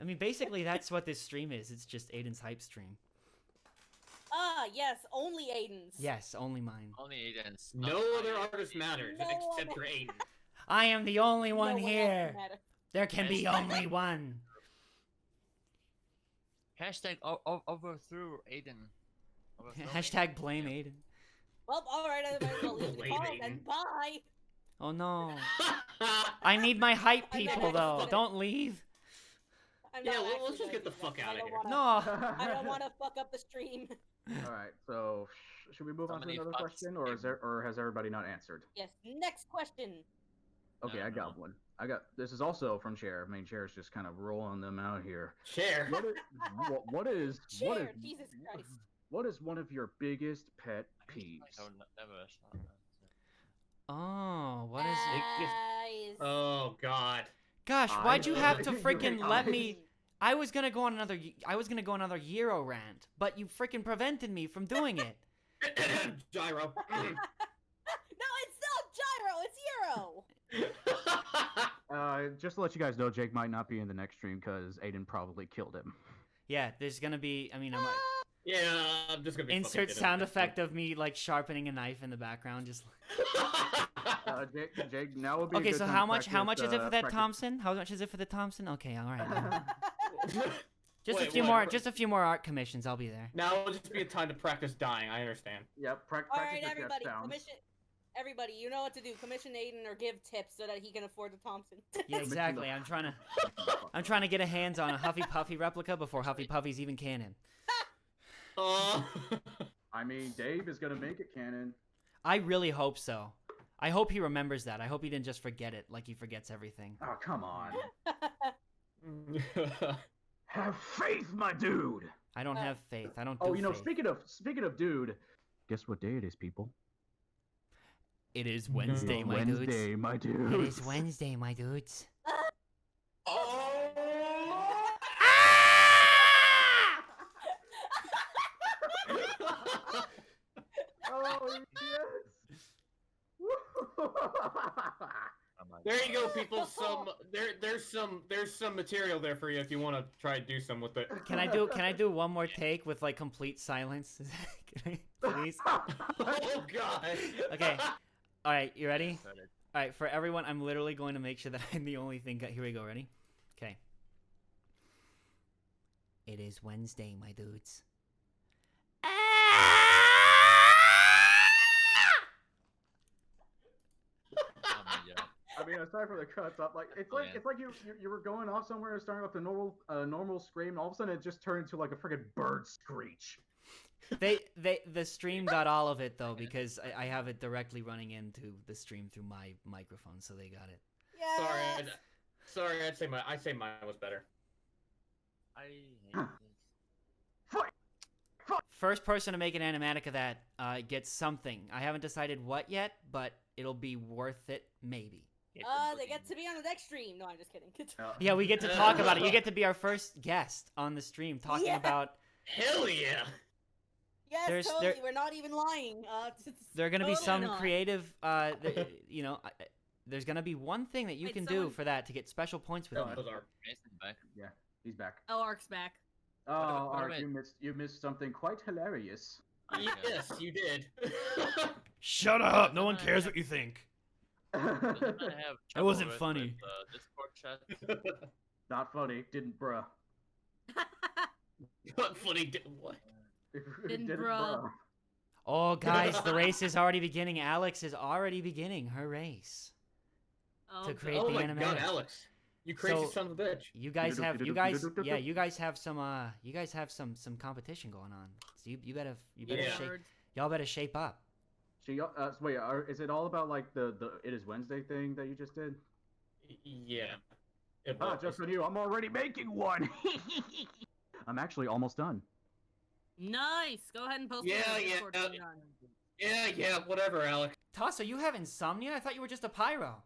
I mean, basically that's what this stream is. It's just Aiden's hype stream. Yes, only Aiden's. Yes, only mine. Only Aiden's. No other artist matters No except one- for Aiden. I am the only one No one else here. matters. There can be only one. Hashtag overthrew Aiden. Overthrow Hashtag blame Aiden. Well, alright, I might as well leave the Blame call Aiden. then. Bye! Oh no. I need my hype I'm not people though. actually- Don't leave. I'm Yeah, not well, actually let's just gonna get the do that, fuck 'cause outta I don't here. wanna- No. I don't want to fuck up the stream. All right, so should we move on to Somebody another fucks question, or has everybody not answered? Yes, next question. Okay, No, I got no. one. This is also from Chair. Main Chair is just kind of rolling them out here. Share. What is Share, Jesus Christ. what is one of your biggest pet I peeves? don't never saw that. Oh, what is it? Guys. Oh God. Gosh, why'd you have to You freaking hate let eyes. me? I was gonna go on another Euro rant, but you freaking prevented me from doing it. Gyro. No, it's not Gyro, it's Just to let you guys know, Jake might not be in the next stream because Aiden probably killed him. Yeah, there's gonna be. I mean, I might Yeah, I'm just gonna be insert fucking sound effect of me like sharpening a knife in the background. Just. Jake, now would be a Okay, good so time how to much? How much practice, is it for that practice- Thompson? How much is it for the Thompson? Okay, all right. Just Wait, a few what? more. Just a few more art commissions. I'll be there. Now will just be a time to practice dying. I understand. Yep, All practice right, your everybody, death sounds. commission. Everybody, you know what to do. Commission Aiden or give tips so that he can afford the Thompson. Yeah, exactly. I'm trying to get a hands on a Huffy Puffy replica before Huffy Puffy's even canon. I mean, Dave is gonna make it canon. I really hope so. I hope he remembers that. I hope he didn't just forget it like he forgets everything. Oh, come on. Have faith, my dude. I don't have faith. I don't. Oh, do faith. speaking of dude, guess what day it is, people? It is Wednesday, my Wednesday, dudes. my dudes. It is Wednesday, my dudes. Oh yes. There you go, people. There's some material there for you if you want to try to do some with it. Can I do one more take with like complete silence? Can I, please? Oh god. Okay. All right, you ready? All right, for everyone, I'm literally going to make sure that I'm the only thing. Here we go. Ready? Okay. It is Wednesday, my dudes. Oh my god. I mean, aside from the cuts up, like it's like Man. it's like you were going off somewhere, starting off the normal scream, and all of a sudden it just turned into like a freaking bird screech. The stream got all of it though because I have it directly running into the stream through my microphone, so they got it. Yes. Sorry, I'd say mine was better. I hate this. First person to make an animatic of that gets something. I haven't decided what yet, but it'll be worth it, maybe. They get to be on the next stream. No, I'm just kidding. Yeah, we get to talk about it. You get to be our first guest on the stream talking Yeah. about. Hell yeah. Yes, There's- totally. there- We're not even lying. There are going to be Totally some not. creative, you know, there's going to be one thing that you Wait, can do someone- for that to get special points with Oh, me. those are. Mason's back. Yeah, he's back. Oh, Ark's back. Oh, what Ark, about- you missed something quite hilarious. Yes, you did. Shut up! No one cares what you think. Doesn't I have That trouble wasn't with, funny. Discord chat? Not funny. Didn't bruh. Not funny. What? Didn't Didn't bruh. Oh, guys, the race is already beginning. Alex is already beginning her race Oh, to create Oh the my animatic. god, Alex. You crazy So- son of a bitch. You guys have some competition going on. So you better Yeah. shape, y'all better shape up. Wait, is it all about like the It Is Wednesday thing that you just did? Yeah. It Ah, was. just on you. I'm already making one. I'm actually almost done. Nice. Go ahead and post it Yeah, on yeah, Discord when you're done. Yeah, whatever, Alex. Tassa, you have insomnia? I thought you were just a pyro.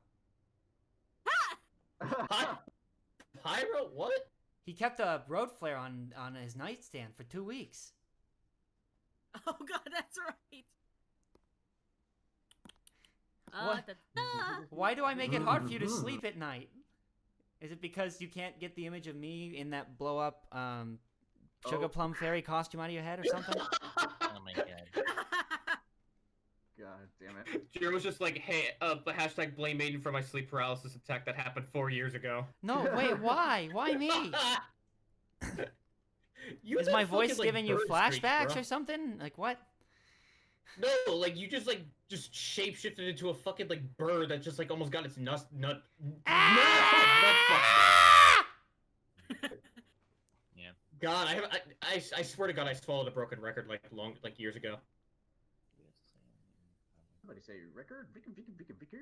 Pyro? What? He kept a road flare on his nightstand for 2 weeks. Oh god, that's right. What? Da-da. Why do I make it hard for you to sleep at night? Is it because you can't get the image of me in that blow up sugar Oh. plum fairy costume out of your head or something? Oh my god. God damn it. Jiro was just like, hey, hashtag blame Maiden for my sleep paralysis attack that happened 4 years ago. No, wait, why? Why me? You Is had my that voice fucking, like, giving you bird screech, flashbacks bro. or something? Like what? No, like you just shapeshifted into a fucking like bird that just like almost got its nut. Yeah. God, I swear to God, I swallowed a broken record like years ago. Somebody say record? Vicker?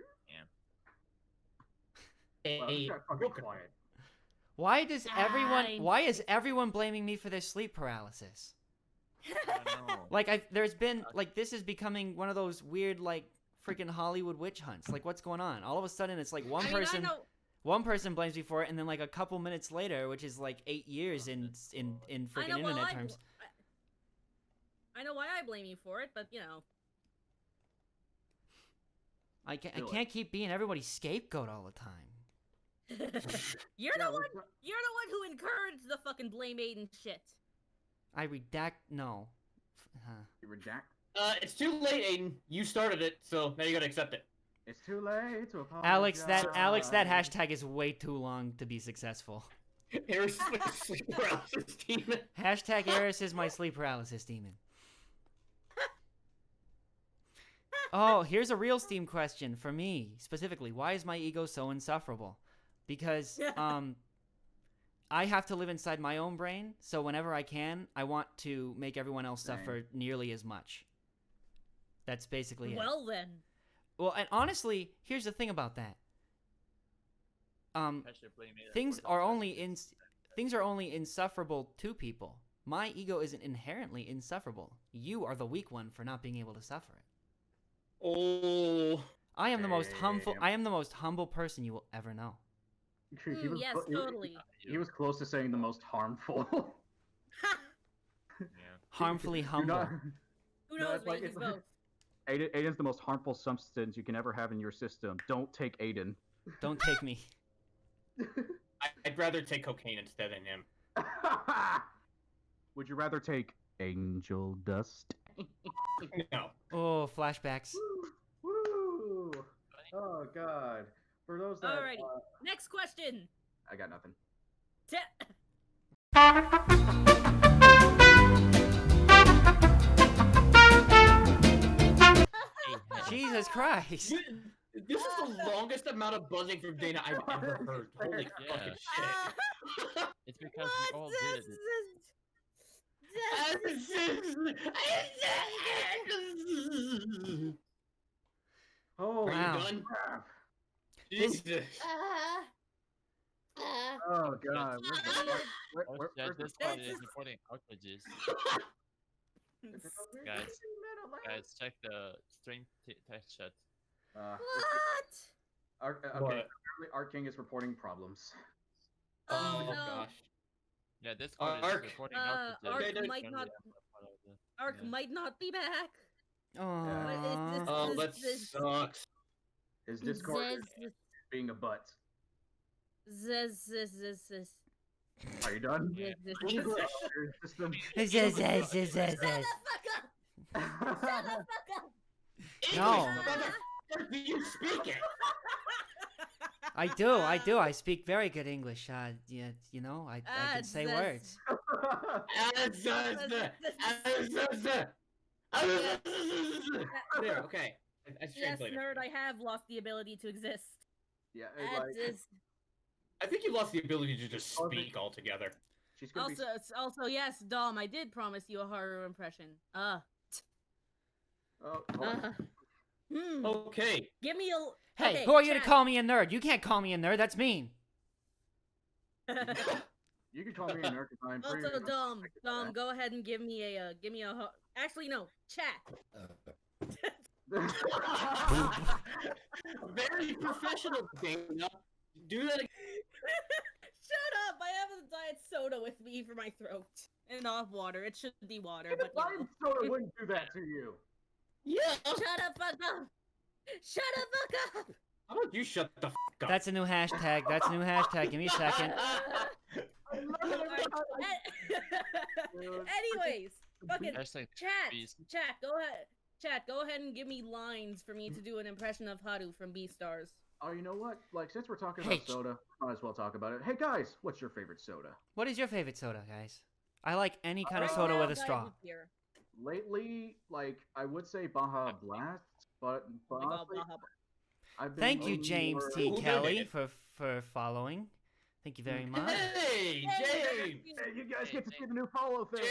Wow, A this got fucking broken quiet. Why does everyone? Fine. Why is everyone blaming me for their sleep paralysis? I know. Like there's been like this is becoming one of those weird like freaking Hollywood witch hunts. Like what's going on? All of a sudden it's like one I mean, person. I know. One person blames me for it, and then like a couple minutes later, which is like 8 years in freaking I know, well, internet terms. I know why I blame you for it, but you know. I Do it. can't keep being everybody's scapegoat all the time. You're the one who encouraged the fucking blame Aiden shit. I redact. No. Huh. You redact. It's too late, Aiden. You started it, so now you gotta accept it. It's too late to apologize. Alex, that hashtag is way too long to be successful. Eris is my sleep paralysis demon. Hashtag Eris is my sleep paralysis demon. Oh, here's a real Steam question for me specifically. Why is my ego so insufferable? Because I have to live inside my own brain, so whenever I can, I want to make everyone else suffer nearly as much. That's basically it. Well then. Well, and honestly, here's the thing about that. Things are only insufferable to people. My ego isn't inherently insufferable. You are the weak one for not being able to suffer it. Oh. I am the most humble person you will ever know. Yes, totally. He was close to saying the most harmful. Yeah. Harmfully humble. Who knows, like, maybe it's both. Aiden's the most harmful substance you can ever have in your system. Don't take Aiden. Don't take me. I'd rather take cocaine instead than him. Would you rather take angel dust? No. Oh, flashbacks. Woo! Oh god. For those that Alrighty. Next question. I got nothing. Jesus Christ. This is the longest amount of buzzing from Dana I've ever heard. Holy fucking shit. It's because we all did it. Oh, Are Wow. you done? crap. Jesus. Oh god. Yeah, this one is reporting outrages. Guys, check the stream test chat. What? Okay, What? apparently Art King is reporting problems. Oh, no. gosh. Yeah, this one is Ark. reporting Ark outrages. might not- Ark Yeah. might not be back. Aww. Oh, that this- sucks. His Discord is Zez- being a butt. Zez- Are you done? Yeah. Your system. Shut the fuck up! Shut the fuck up! No. Do you speak it? I do. I speak very good English. Yeah, you know, I can say Zez. words. There, okay. I Yes, translated. nerd, I have lost the ability to exist. Yeah, I think you lost the ability to just Oh, speak altogether. she's gonna Also, yes, Dom, I did promise you a horror impression. Oh, hold on. Okay. Give me a. Hey, okay, who are you to chat. call me a nerd? You can't call me a nerd. That's mean. You can call me a nerd because I'm pretty. Also, Dom, go ahead and give me a Actually, no, chat. Very professional, Dana. Do that again. Shut up! I have a diet soda with me for my throat and off water. It should be water, but you know. Soda wouldn't do that to you. Yeah. Shut up, fuck up! Shut up, fuck up! How about you shut the f up? That's a new hashtag. Give me a second. Anyways, fucking Hashtag chat, beast. chat, go ahead and give me lines for me to do an impression of Haru from Beastars. Oh, you know what? Like, since we're talking Hey, about soda, might as well talk about it. Hey, guys, what's your favorite soda? What is your favorite soda, guys? I like any kind of Right soda now, with a guys, straw. it's here. Lately, like, I would say Baja Blast, but Oh my God, honestly, Baja. I've been Thank you, leaning James more- T. Who Kelly, donated? for following. Thank you very much. Hey, James! Hey, you guys Hey, get to see James. the new follow thing.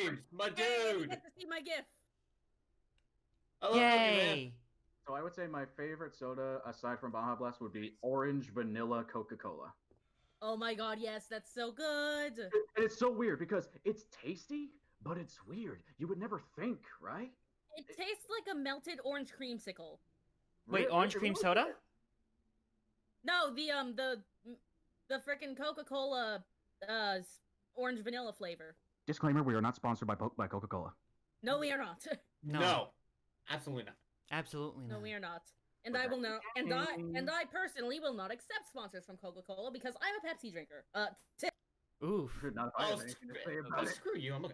James, my Hey, you dude. get to see my gift. I love you, man. Yay! So I would say my favorite soda, aside from Baja Blast, would be orange vanilla Coca-Cola. Oh my God, yes, that's so good. And it's so weird because it's tasty, but it's weird. You would never think, right? It tastes like a melted orange creamsicle. Wait, Really- orange it cream really soda? is. No, the frickin' Coca-Cola orange vanilla flavor. Disclaimer: we are not sponsored by Coca-Cola. No, we are not. No. No, absolutely not. Absolutely No, not. we are not. And I will not, and I personally will not accept sponsors from Coca-Cola because I'm a Pepsi drinker. Oof. Dude, not if I have anything to say about it. Screw you. I'm a.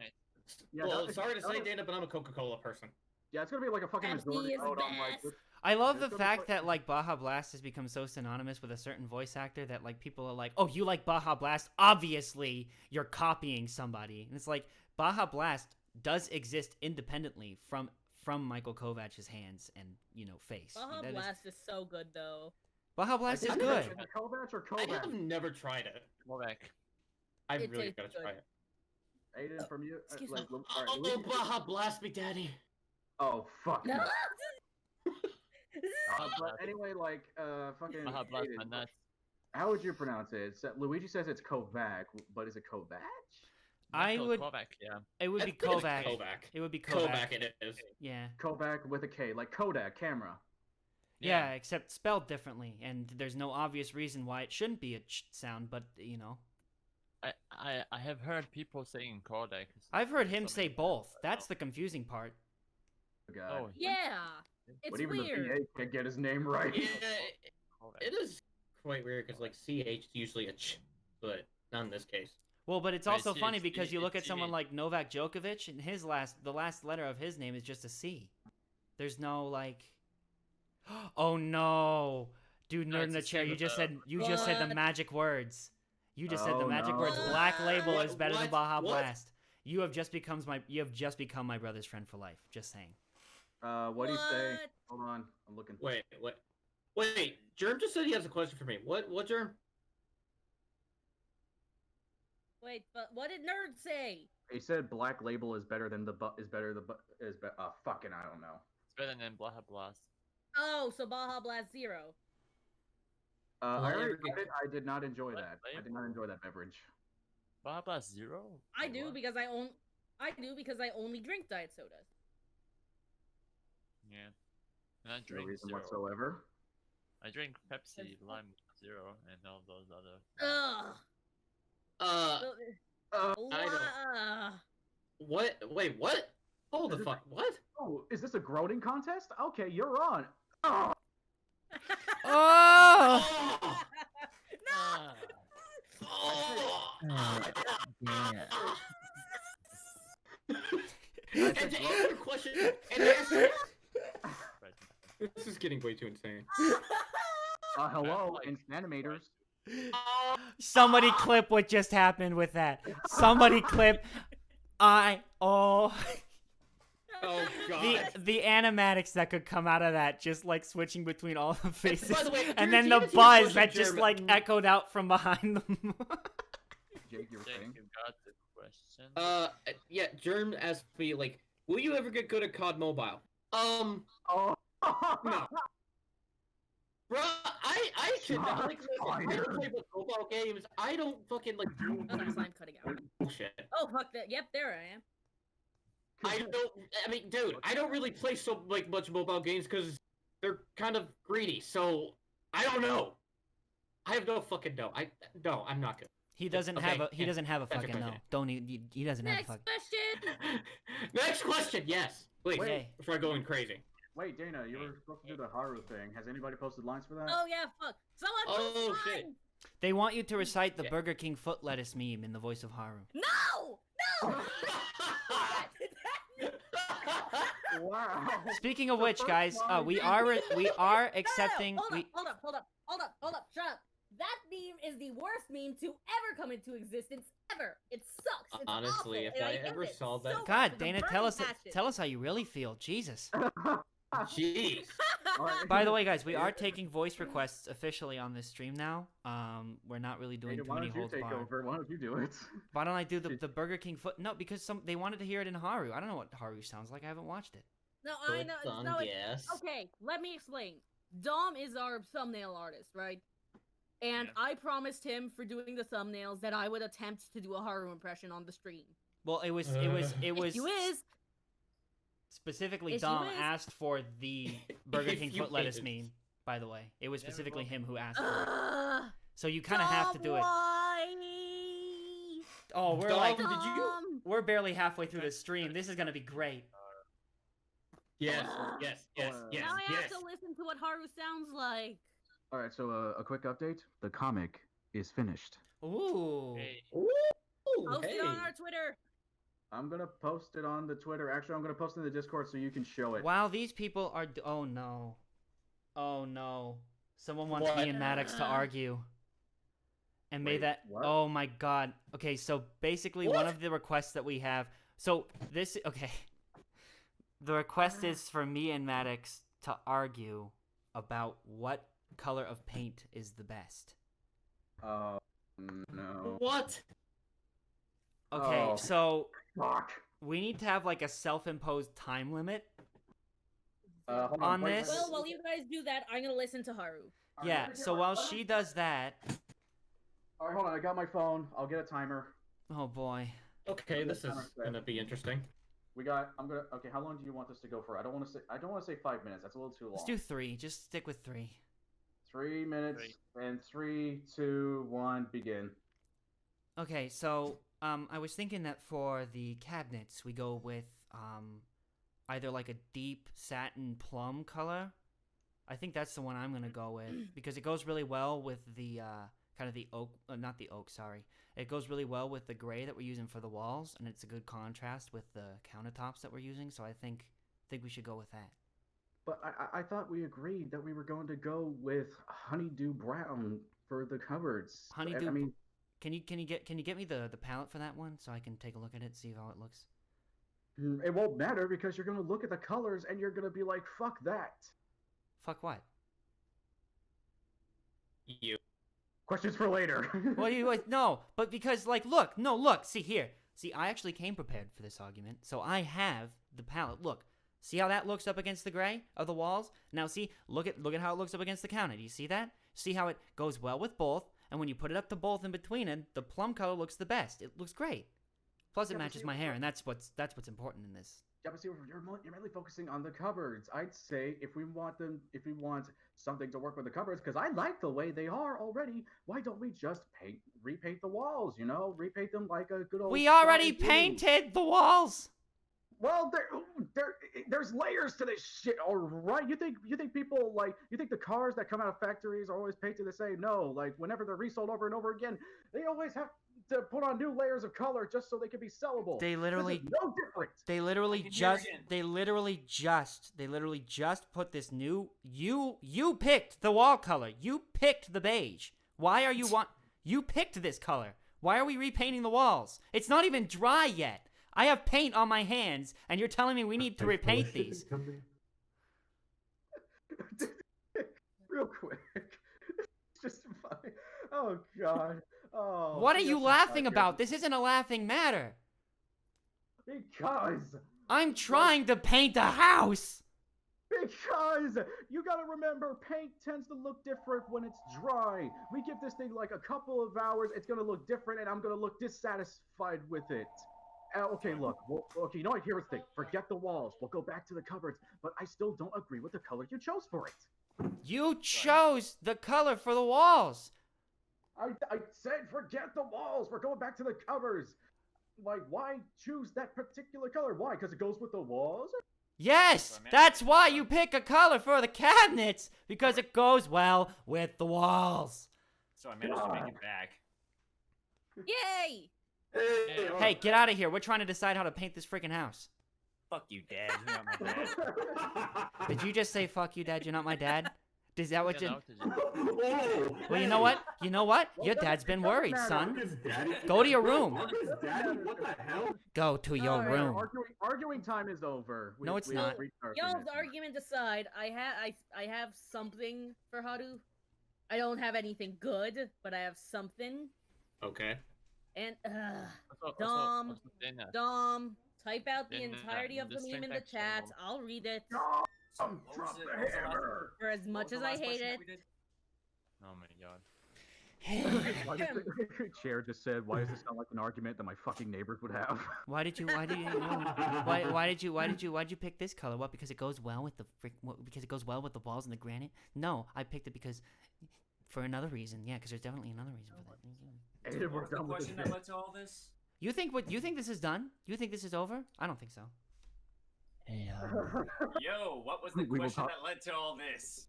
Yeah, Well, that- sorry to that say, was- Dana, but I'm a Coca-Cola person. Yeah, it's gonna be like a fucking Pepsi majority is vote on like. best. I love There's the gonna be fact like- that like Baja Blast has become so synonymous with a certain voice actor that like people are like, "Oh, you like Baja Blast? Obviously, you're copying somebody." And it's like Baja Blast does exist independently from Michael Kovach's hands and face. Baja That is- Blast is so good though. Baja Blast is Is good. it Kovac or I Kovac? have never tried it. Go back. I It really tastes gotta good. try it. Aiden, from you. Excuse Like, me. all right, Oh, Luigi- Baja Blast me, daddy. Oh fuck. No. no. But anyway, like, fucking. Baja Blast my Aiden, nuts. how would you pronounce it? Luigi says it's Kovac, but is it Kovac? I Michael would- Kovac, yeah. It would be I think it's Kovac. Kovac. It would be Kovac. Kovac it is. Yeah. Kovac with a K, like Kodak camera. Yeah, except spelled differently, and there's no obvious reason why it shouldn't be a ch sound, but I have heard people saying Kodak. I've heard him So say many both. times, That's the confusing part. Oh, God. Oh, Yeah, it's But even weird. the VA can't get his name right. Yeah, Kovac. it is quite weird because like CH is usually a ch, but not in this case. Well, but it's Right, also funny CH, because you look at CH. someone like Novak Djokovic, and the last letter of his name is just a C. There's no like, oh no, dude, No, nerd it's in the the chair. same You with just the- said the What? magic words. You just said the Oh, magic no. words. Black Label is What? better than What? Baja What? Blast. You have just become my brother's friend for life. Just saying. What do you say? What? Hold on, I'm looking. Wait, Germ just said he has a question for me. What, Germ? Wait, but what did Nerd say? He said Black Label is better than fucking I don't know. It's better than Baja Blast. Oh, so Baja Blast 0. I Well, already every- tried it. I did not enjoy Black that. I did Label? not enjoy that beverage. Baja Blast 0? I Or do what? because I only drink diet sodas. Yeah. And I No drink reason zero. whatsoever. I drink Pepsi, Lime Zero, and all those other. Ugh. I don't. What? Wait, what? Hold the fuck. What? Oh, is this a groaning contest? Okay, you're on. Oh, Oh! Oh! Ah, Oh! I And said to grow- answer your question, this is getting way too insane. hello, Like- Insanimators. Somebody clip what just happened with that. Somebody clip. Oh the god. the animatics that could come out of that, just like switching between all the faces, by the way, and Drew, then do the you have a buzz question, that just Jeremy? like echoed out from behind them. Jake, you were Jake, saying? you got the question. Yeah, Germ asked me like, will you ever get good at COD Mobile? Oh. No. Bruh, I should not like listen, I don't Fired. play with mobile games. I don't fucking like do Oh, that's slime cutting out. bullshit. Oh, fuck that. Yep, there I am. I mean, dude, I don't really play so like much mobile games because they're kind of greedy. So I don't know. I have no fucking know. I'm not good. He doesn't Okay, have a yeah, doesn't have a that's your fucking no. question. Don't he doesn't have a Next fuck. question. Next question, yes, please. Wait. Before I go in crazy. Wait, Dana, you were supposed to do the Haru thing. Has anybody posted lines for that? Oh yeah, fuck. Someone Oh, post shit. mine. They want you to recite the Yeah. Burger King foot lettuce meme in the voice of Haru. No! No! Wow. Speaking of The which, first guys, line- we are accepting. No, no, We hold up. Shut up. That meme is the worst meme to ever come into existence ever. It sucks. It's Honestly, awful, if and I hate ever it saw so that- much God, with a Dana, burning passion. tell us how you really feel. Jesus. Jeez. Alright. By the way, guys, we are taking voice requests officially on this stream now. We're not really doing Dana, too why many don't you holds take barred. over? Why don't you do it? Why don't I do the Burger King foot? No, because they wanted to hear it in Haru. I don't know what Haru sounds like. I haven't watched it. No, I Good know. song, No, yes. okay, let me explain. Dom is our thumbnail artist, right? And Yeah. I promised him for doing the thumbnails that I would attempt to do a Haru impression on the stream. Well, it was Issue is, specifically Issue Dom is- asked for the Burger If King you foot lettuce is. meme. By the way, it was Never specifically will. him who asked for it. ugh, So you kind of have to do it. why? Oh, we're Dom, like did you? Dom. we're barely halfway through the stream. This is gonna be great. Yes, yes, yes, yes, Now I yes. have to listen to what Haru sounds like. All right, so a quick update. The comic is finished. Ooh. Hey, Ooh, Post hey. it on our Twitter. I'm gonna post it on the Twitter. Actually, I'm gonna post it in the Discord so you can show it. Wow, these people are. Oh no. Oh no. Someone wants What? me and Maddox to argue. And may Wait, that. what? Oh my god. Okay, so basically, What? one of the requests that we have. So this. Okay. The request is for me and Maddox to argue about what color of paint is the best. No. What? Okay, Oh. so Fuck. we need to have like a self-imposed time limit. Hold On wait, this? Well, while you guys do that, I'm gonna listen to Haru. All right, Yeah, let me get so my- while let me- she does that. All right, hold on. I got my phone. I'll get a timer. Oh boy. Okay, this is gonna be interesting. Okay, how long do you want this to go for? I don't want to say 5 minutes. That's a little too long. Let's do 3. Just stick with 3. 3 minutes and 3, 2, 1, begin. Okay, so I was thinking that for the cabinets we go with either like a deep satin plum color. I think that's the one I'm gonna go with because it goes really well with the kind of the oak, not the oak, sorry. It goes really well with the gray that we're using for the walls, and it's a good contrast with the countertops that we're using. So I think we should go with that. But I thought we agreed that we were going to go with honeydew brown for the cupboards. Honeydew. I mean, Can you get me the palette for that one so I can take a look at it, see how it looks? it won't matter because you're going to look at the colors and you're going to be like, fuck that. Fuck what? You. Questions for later. What do you no? But because like, look, see here, see, I actually came prepared for this argument, so I have the palette. Look, see how that looks up against the gray of the walls. Now, see, look at how it looks up against the counter. Do you see that? See how it goes well with both, and when you put it up to both in between it, the plum color looks the best. It looks great. Plus, it Yeah, but matches see, my hair, and that's what's important in this. Yeah, but see, you're mainly focusing on the cupboards. I'd say if we want something to work with the cupboards, because I like the way they are already. Why don't we just repaint the walls? You know, repaint them like a good old. We already style blue. painted the walls. Well, there's layers to this shit. All right, you think people you think the cars that come out of factories are always painted the same? No, like whenever they're resold over and over again, they always have to put on new layers of color just so they can be sellable. They literally This is no different. They literally can hear just again. they literally just put this new you picked the wall color. You picked the beige. Why are you picked this color? Why are we repainting the walls? It's not even dry yet. I have paint on my hands and you're telling me we need to repaint these. Real quick. It's just funny. Oh god. Oh. What are yes, you I'm laughing sorry. about? This isn't a laughing matter. Because I'm trying to paint a house. Because you gotta remember, paint tends to look different when it's dry. We give this thing like a couple of hours, it's gonna look different, and I'm gonna look dissatisfied with it. Okay, look. Well, okay, you know what? Here's the thing. Forget the walls. We'll go back to the cupboards. But I still don't agree with the color you chose for it. You chose the color for the walls. I said forget the walls. We're going back to the cupboards. Like, why choose that particular color? Why? Because it goes with the walls? Yes, that's why you pick a color for the cabinets, because it goes well with the walls. So I managed to make it back. Yay! Hey, get out of here. We're trying to decide how to paint this freaking house. Fuck you, Dad. You're not my dad. Did you just say fuck you, Dad? You're not my dad? Is that what you... Oh. Well, you know what? You know what? Your dad's been worried, son. Go to your room. What the hell? Go to your Alright. room. Arguing time is over. No, it's not. Y'all's argument aside, I have something for Haru. I don't have anything good, but I have something. Okay. And Dom, type out the Then, entirety of the just meme in the syntax chat. normal. I'll read it. So, Drop the hammer. For as much as I hate it. Oh my god. Why did the chair just said, why does this sound like an argument that my fucking neighbors would have? Why did you pick this color? What? Because it goes well with the because it goes well with the walls and the granite? No, I picked it because for another reason. Yeah, because there's definitely another reason for that. And What we're was the done with question this that led to all this? You think this is done? You think this is over? I don't think so. Hey, Yo, what was the We will question talk- that led to all this?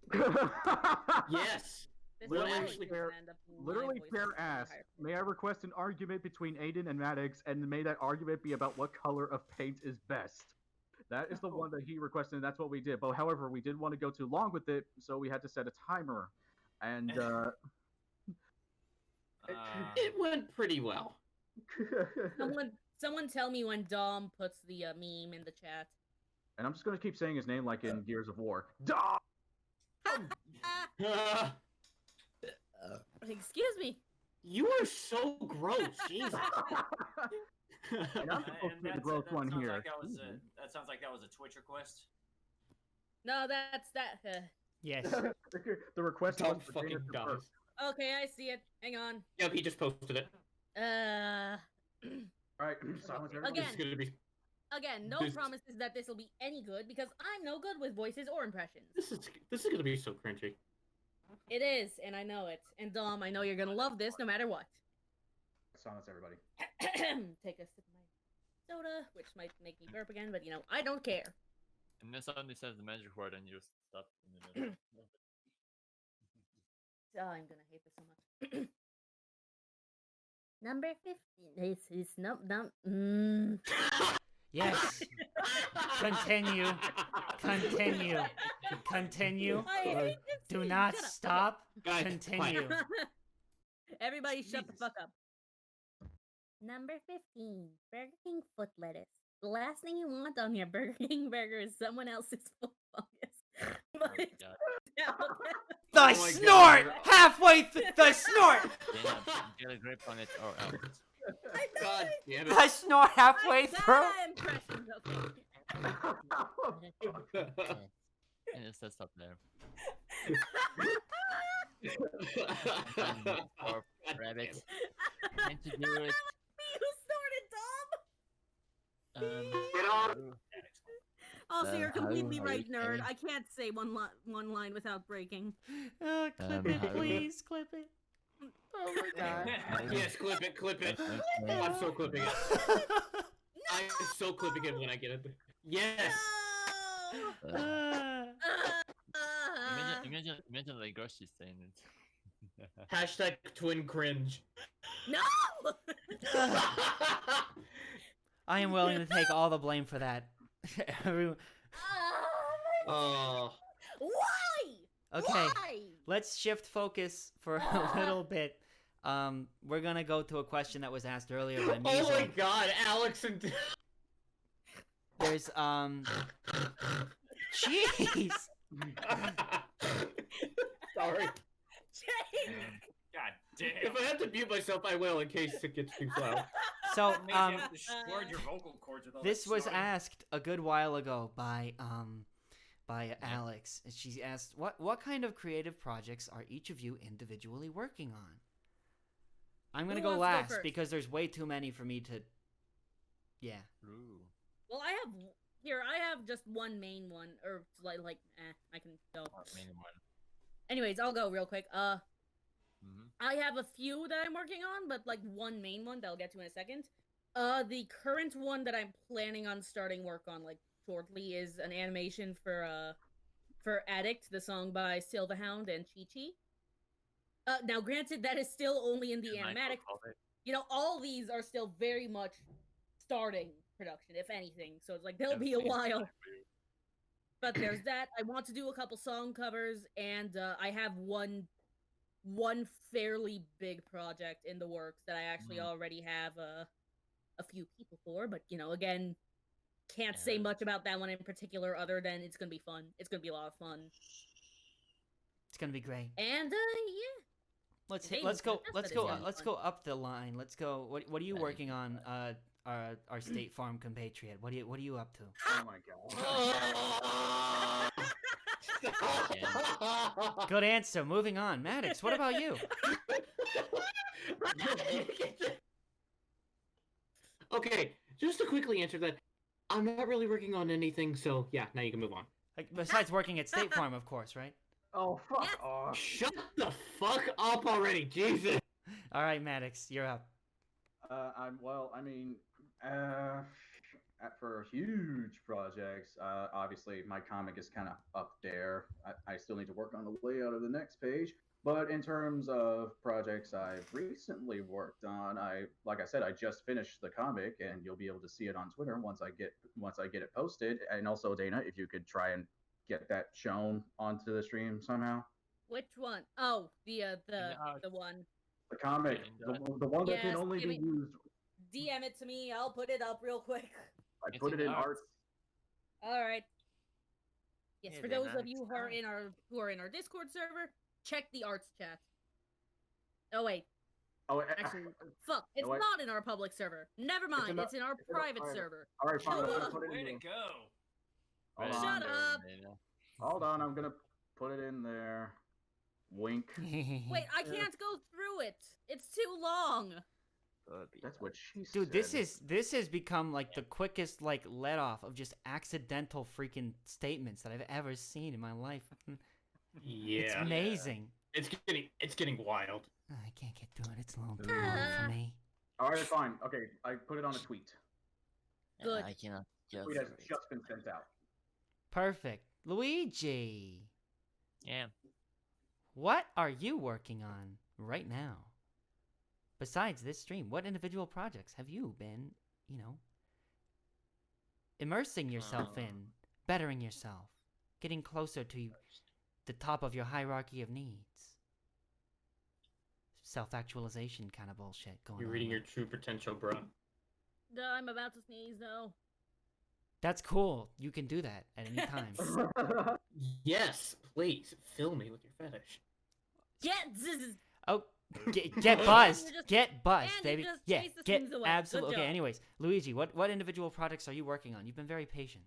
Yes. This Literally, is actually, gonna end up my Literally, voice Fair being asked, higher. may I request an argument between Aiden and Maddox, and may that argument be about what color of paint is best? That is the one that he requested, and that's what we did. But however, we didn't want to go too long with it, so we had to set a timer. And It went pretty well. Someone tell me when Dom puts the meme in the chat. and I'm just gonna keep saying his name like in Gears of War. Dom! Excuse me. You are so gross, Jesus. And I'm supposed to be the gross one sounds here. Like that sounds like that was a Twitch request. No, that's that. Yes. The request Tom was for fucking Dana to dies. burp. Okay, I see it. Hang on. Yep, he just posted it. Alright, silence everybody. Again. This is gonna be. Again, no This- promises that this will be any good because I'm no good with voices or impressions. This is gonna be so cringy. It is, and I know it. And Dom, I know you're gonna love this no matter what. Silence everybody. Take a sip of my soda, which might make me burp again, but you know, I don't care. and then suddenly says the magic word and you stop in the middle. Oh, I'm gonna hate this so much. Number 15. This is Yes. Continue. Continue. Continue. I hate this Do scene. not Shut up. stop. Guys, Continue. Everybody shut the Jesus. fuck up. Number 15. Burger King foot lettuce. The last thing you want on your Burger King burger is someone else's foot fungus. But it God. turns out The my snort! God. Halfway the snort! Dana, get a grip on it or else. God damn The snort halfway I'm bad through. at impressions, okay? And it says stop there. Or rabbit. Can't you do it? You snorted, Dom! Also, Um, you're completely how right, you nerd. say? I can't say one line without breaking. Clip it, how- please. Clip it. Oh my god. Yes, clip it, clip it. I'm so clipping it. I'm so clipping it when I get it. Yes. No! Imagine like Goshi saying it. Hashtag twin cringe. No! I am willing to take all the blame for that. Everyone- Oh. Why? Okay, Why? let's shift focus for a little bit. We're gonna go to a question that was asked earlier by Oh my Mizo. God, Alex and. There's jeez. Sorry. God damn. If I have to mute myself, I will in case it gets too loud. So Maybe you have destroyed your vocal cords with all this that was snorting. asked a good while ago by Alex. And she asked, "What kind of creative projects are each of you individually working on?" I'm gonna Who go wants to go last first? because there's way too many for me to. Yeah. Ooh. Well, I have just one main one, or I can go. Main one. Anyways, I'll go real quick. Mhm. I have a few that I'm working on, but like one main one that I'll get to in a second. The current one that I'm planning on starting work on like shortly is an animation for Addict, the song by Silverhound and Chi Chi. Now granted that is still only in the Can I animatic. call it? You know, all these are still very much starting production, if anything. So it's like they'll be a Everything is while. fine for you. But there's that. I want to do a couple song covers, and I have one fairly big project in the works that I actually already have a few people for. But you know, again, can't say Yes. much about that one in particular, other than it's gonna be fun. It's gonna be a lot of fun. It's gonna be great. And yeah, Let's Hey, let's go that's what it's let's fun. go up the line. Let's go. What are you Hey. working on? Our State Farm compatriot. What are you up to? Oh my god. Good answer. Moving on. Maddox, what about you? Okay, just to quickly answer that, I'm not really working on anything, so yeah, now you can move on. Like, besides working at State Farm, of course, right? Oh fuck Yes. off. Shut the fuck up already, Jesus! All right, Maddox, you're up. for huge projects, obviously my comic is kind of up there. I still need to work on the layout of the next page. But in terms of projects I've recently worked on, like I said, I just finished the comic, and you'll be able to see it on Twitter once I get it posted. And also, Dana, if you could try and get that shown onto the stream somehow. Which one? Oh, art. the one. The comic, Yeah, the one that can Yes, only be used. DM it to me. I'll put it up real quick. I It's put it in in art. All right. Yes, Yeah, for then those of you art's who are in our Discord server, check the arts chat. Oh wait, Oh, actually, fuck, it's wait. not in our public server. Never mind, it's in our private server. All right, fine. I'm Shut gonna up. put it Way in. to The, go! hold Right on. Shut there, up. Dana. Hold on. I'm gonna put it in there. Wink. Wait, I can't go through it. It's too long. That's what she said. Dude, this has become like the quickest like let off of just accidental freaking statements that I've ever seen in my life. Yeah. It's amazing. It's getting wild. I can't get through it. It's a little too long for me. All right, fine. Okay, I put it on a tweet. Good. I cannot just. Tweet has just been sent out. Perfect. Luigi, Yeah. what are you working on right now? Besides this stream, what individual projects have you been, immersing yourself in, bettering yourself, getting closer to the top of your hierarchy of needs? Self-actualization kind of bullshit going on. You're reading there. your true potential, bro. I'm about to sneeze though. That's cool. You can do that at any time. Yes, please fill me with your fetish. Oh, get buzzed. just- Get buzzed, and you baby. just Yeah, chase the get sins away. Good absolutely. Okay, job. anyways, Luigi, what individual projects are you working on? You've been very patient.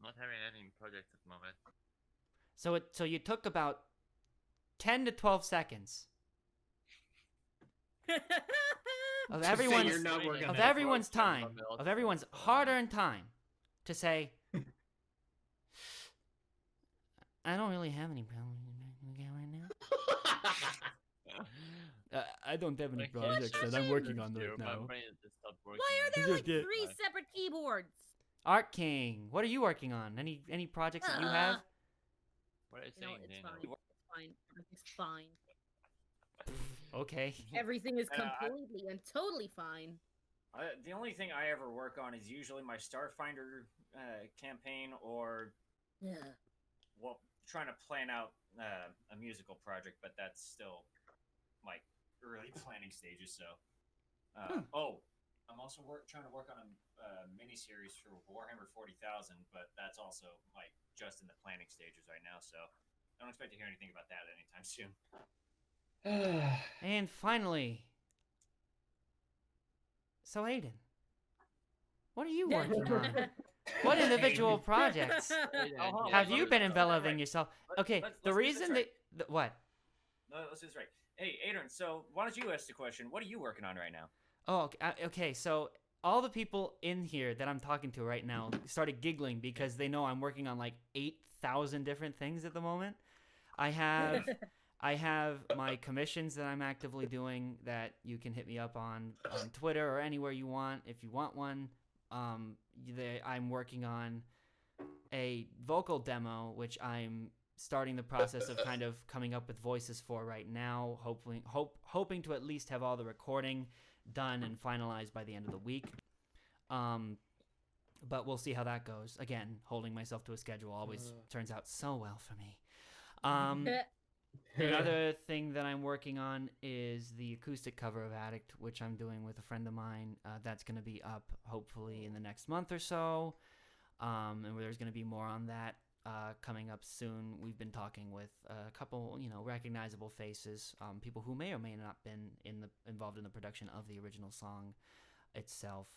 Not having any projects at the moment. So you took about 10 to 12 seconds of To say everyone's you're not working on of that everyone's project. time, of everyone's hard-earned time to say, I don't really have any problems right now. I don't have any I can't projects shut that I'm you. working on right My now. brain just stopped working. Why are there Just like get- 3 separate keyboards? Art King, what are you working on? Any projects that you have? What are you You know, saying, it's Dana? fine. It's fine. Everything's fine. Okay. Everything is I- completely and totally fine. The only thing I ever work on is usually my Starfinder campaign, or Yeah. well, trying to plan out a musical project, but that's still like early planning stages. So, oh, I'm also trying to work on a mini series for Warhammer 40,000, but that's also like just in the planning stages right now. So, don't expect to hear anything about that anytime soon. And finally, so Aiden, what are you working on? What individual projects Oh, hold on, have let you me- been right. enveloping yourself? Okay, let's the do this reason right. that what? No, let's do this right. Hey, Adrian, so why don't you ask the question? What are you working on right now? Oh, okay. So all the people in here that I'm talking to right now started giggling because they know I'm working on like 8,000 different things at the moment. I have my commissions that I'm actively doing that you can hit me up on Twitter or anywhere you want if you want one. I'm working on a vocal demo, which I'm starting the process of kind of coming up with voices for right now, hoping to at least have all the recording done and finalized by the end of the week. But we'll see how that goes. Again, holding myself to a schedule always turns out so well for me. Another thing that I'm working on is the acoustic cover of Addict, which I'm doing with a friend of mine. That's going to be up hopefully in the next month or so. And there's going to be more on that coming up soon. We've been talking with a couple, recognizable faces, people who may or may not been involved in the production of the original song itself.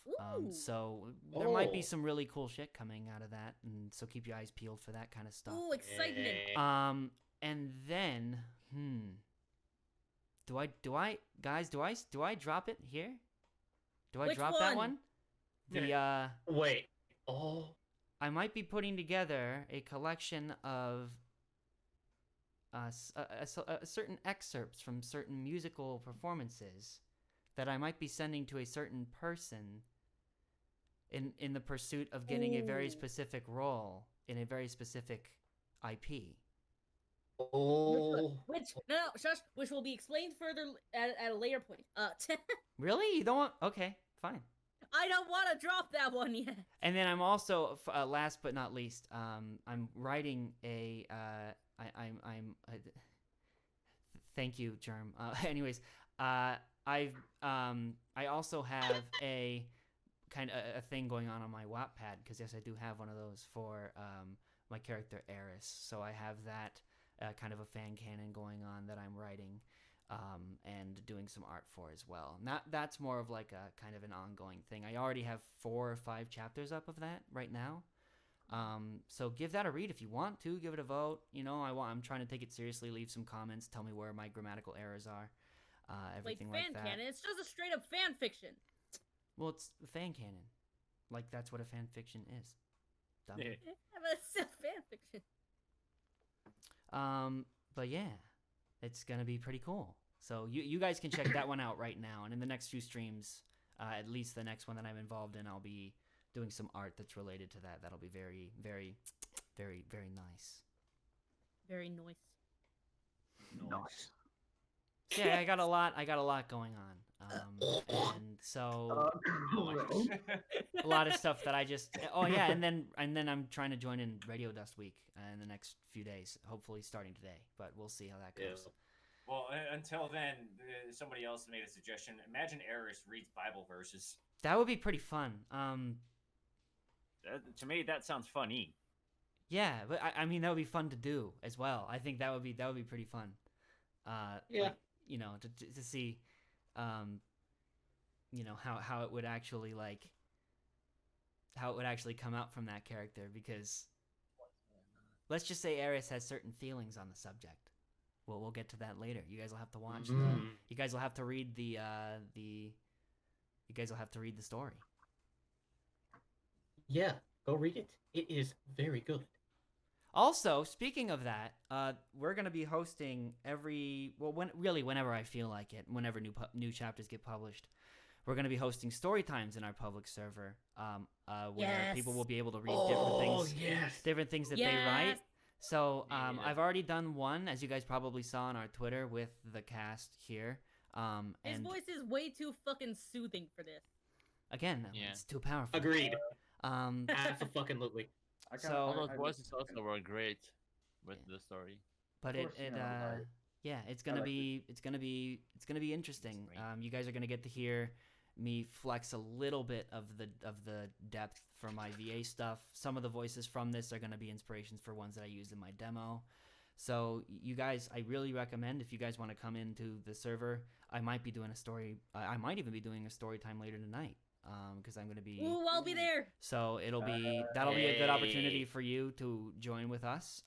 So there might be some really cool shit coming out of that, and so keep your eyes peeled for that kind of stuff. Ooh, excitement. And then, do I drop it here? Do I Which drop that one? one? Wait. Oh. I might be putting together a collection of certain excerpts from certain musical performances that I might be sending to a certain person in the pursuit of getting a very Ooh. specific role in a very specific IP. Oh. Which no, shush. Which will be explained further at a later point. Really? You don't want? Okay, fine. I don't want to drop that one yet. And then I'm also, last but not least, I'm writing a. Thank you, Germ. Anyways, I also have a kind of a thing going on my Wattpad because yes, I do have one of those for my character Eris. So I have that kind of a fan canon going on that I'm writing and doing some art for as well. That's more of like a kind of an ongoing thing. I already have 4 or 5 chapters up of that right now. So give that a read if you want to. Give it a vote. You know, I'm trying to take it seriously. Leave some comments. Tell me where my grammatical errors are. Everything like fan that. canon. It's just a straight up fan fiction. Well, it's fan canon. Like that's what a fan fiction is. Dummy. Yeah, but it's still fan fiction. But yeah, it's gonna be pretty cool. So you guys can check that one out right now. And in the next few streams, at least the next one that I'm involved in, I'll be doing some art that's related to that. That'll be very, very, very, very nice. Very nice. Nice. Yeah, I got a lot going on. And so a lot of stuff that I just and then I'm trying to join in Radio Dust Week in the next few days, hopefully starting today, but we'll see how that goes. Well, until then, somebody else made a suggestion. Imagine Eris reads Bible verses. That would be pretty fun. To me, that sounds funny. Yeah, but I mean that would be fun to do as well. I think that would be pretty fun. Yeah. Like, you know, to see, you know, how it would actually come out from that character, because let's just say Eris has certain feelings on the subject. Well, we'll get to that later. You guys will have to watch. You guys will have to read the story. Yeah, go read it. It is very good. Also, speaking of that, we're gonna be hosting whenever I feel like it, whenever new chapters get published, we're gonna be hosting story times in our public server, where people will be able to read different things that they write. So I've already done one, as you guys probably saw on our Twitter with the cast here. His voice is way too fucking soothing for this. Again, it's too powerful. Agreed. Absolutely. All those voices also were great with the story. But it's gonna be interesting. You guys are gonna get to hear me flex a little bit of the depth for my VA stuff. Some of the voices from this are gonna be inspirations for ones that I used in my demo. So you guys, I really recommend, if you guys want to come into the server, I might be doing a story. I might even be doing a story time later tonight. Because I'm gonna be. Ooh, I'll be there. So that'll be a good opportunity for you to join with us.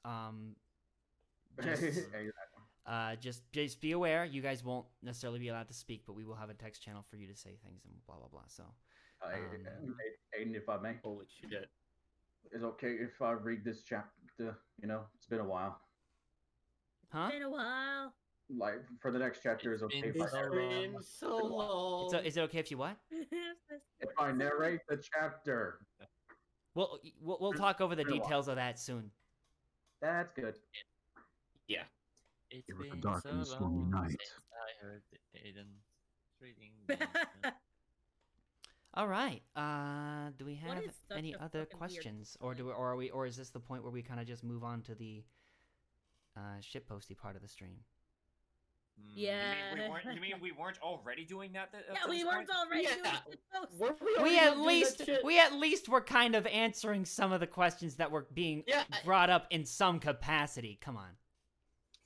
Just be aware, you guys won't necessarily be allowed to speak, but we will have a text channel for you to say things and blah blah blah. So, Aiden, if I may, holy shit, is it okay if I read this chapter? You know, it's been a while. Huh? It's been a while. Like for the next chapter, is okay if I narrate. So long. Is it okay if you what? If I narrate the chapter. We'll talk over the details of that soon. That's good. Yeah. It was a dark and stormy night. I heard Aiden's reading. All right. Do we have is such any a other fucking weird questions, or is this the point where we kind of just move on to the shitposty part of the stream? Yeah. You mean we weren't already doing that? Yeah, we weren't already doing it. We at least were kind of answering some of the questions that were being brought up in some capacity. Come on.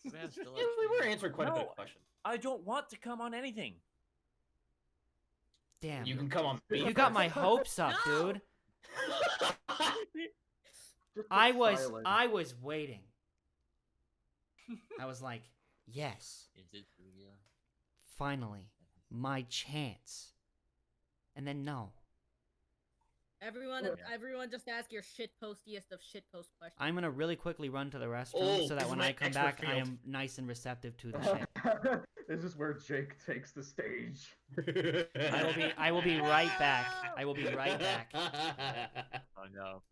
We were answering quite a bit of questions. I don't want to come on anything. Damn. You can come on. You got my hopes up, dude. I was waiting. I was like, yes. Is it real? Finally, my chance. And then no. Everyone, just ask your shit postiest of shit post questions. I'm gonna really quickly run to the restroom Oh, so this that is when my I come expert back, I field. am nice and receptive to the shit. This is where Jake takes the stage. I will be right back. I will be right back. Oh no.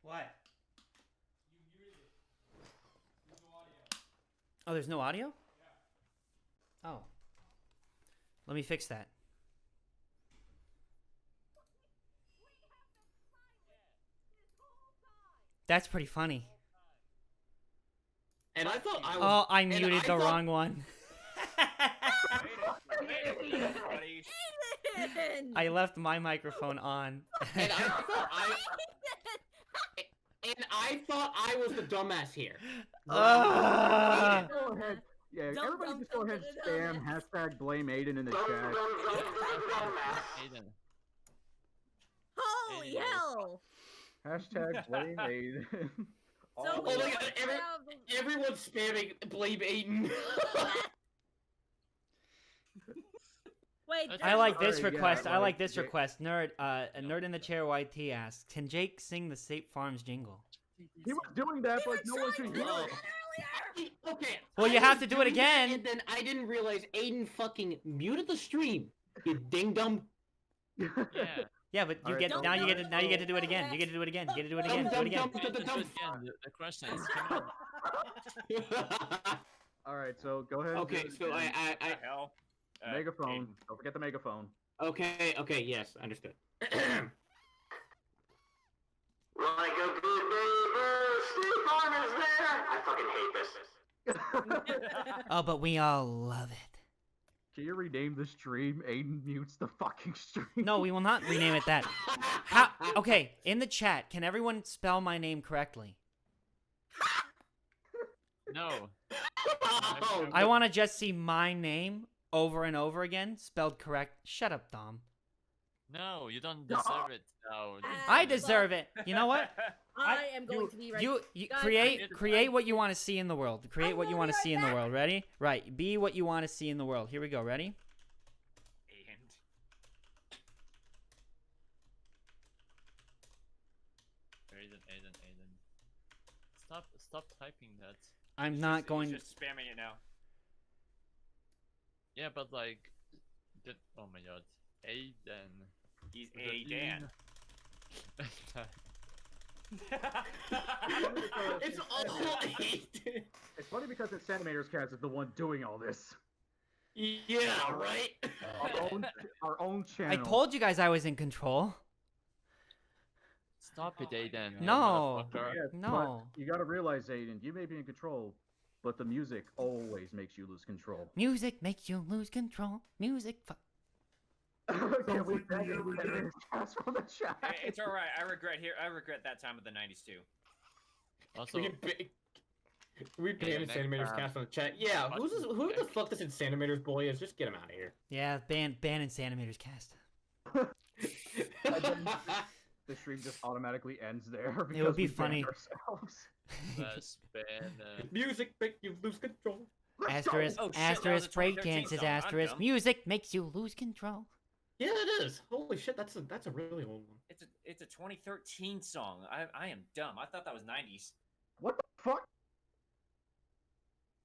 What? Oh, there's no audio? Yeah. Oh. Let me fix that. That's pretty funny. And I thought I was. Oh, I and muted the thought- wrong one. Buddy. Aiden! I left my microphone on. And I thought I was the dumbass here. Ah. Go ahead. Yeah, Dum, everybody dum, just go dum, ahead dum, and dum, spam hashtag blame Aiden in the chat. Aiden. Holy Idiot. hell! Hashtag blame Aiden. So All we Oh my of God, it. have- Everyone's spamming blame Aiden. Wait, That's I like Alright, this yeah, request. I like, like this Jake- request. Nerd, a nerd in the chair YT asks, "Can Jake sing the State Farm's jingle?" He was doing that, but no one could hear Oh. it. Okay. Well, you I have was to do it doing that, again. And then I didn't realize Aiden fucking muted the stream. You ding dum. Yeah. Yeah, but you Alright, get don't now you do get it. to now you get to do it again. You get to do it again. You get to do it again. Do it again. Hey, just do it again. The questions. Come on. Alright, so go ahead. and do Okay, it so again. What the hell? Megaphone. Aiden. Don't forget the megaphone. Okay, yes, understood. Like a good neighbor, State Farm is there. I fucking hate this. Oh, but we all love it. Can you rename the stream? Aiden mutes the fucking stream. No, we will not rename it that. How? Okay, in the chat, can everyone spell my name correctly? No. Oh, I want to just see my name over and over again, spelled correct. Shut up, Dom. No, you don't deserve it. No. I deserve it. You know what? I am going to be right. You Guys, create what you want to see in the world. Create what you will want be to right see in the back. world. Ready? Right. Be what you want to see in the world. Here we go. Ready? And Aiden. Stop typing that. I'm not going. He's just spamming it now. Yeah, but like, oh my god, Aiden. He's With a the Dan. it's all Aiden. It's funny because Insanimators Cast is the one doing all this. Yeah, right. Our own channel. I told you guys I was in control. Stop it, Aiden. you No. motherfucker. Yes, No. but you gotta realize, Aiden, you may be in control, but the music always makes you lose control. Music makes you lose control. Music. Can we beg Insanimators Cast from the chat? It's all right. I regret that time of the '90s too. Also, We banned next Insanimators time. Cast from the chat. Yeah, who the fuck this Insanimators boy is? Just get him out of here. Yeah, ban Insanimators cast. The stream just automatically ends there. It would because be we banned funny. Ourselves. let's ban. Music make you lose control. Let's go. Asterisk, Oh, shit, that was a asterisk, 2013 breakdances, song. I'm asterisk. dumb. Music makes you lose control. Yeah, it is. Holy shit, that's a really old one. It's a 2013 song. I am dumb. I thought that was '90s. What the fuck?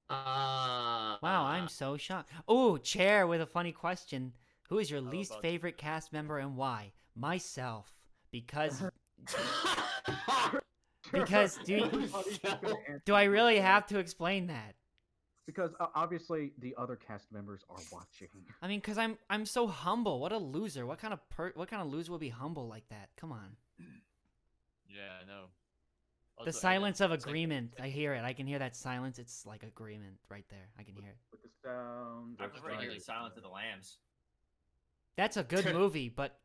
Wow, I'm so shocked. Oh, Chair with a funny question. Who is your least about- favorite cast member and why? Myself. Because Because do I really have to explain that? because obviously the other cast members are watching. I mean, cause I'm so humble. What a loser. What kind of loser would be humble like that? Come on. Yeah, I know. The Also, silence of it's like- agreement. I hear it. I can hear that silence. It's like agreement right there. I can hear it. With the sound. I of prefer to hear the silence. Silence of the Lambs. That's a good movie, but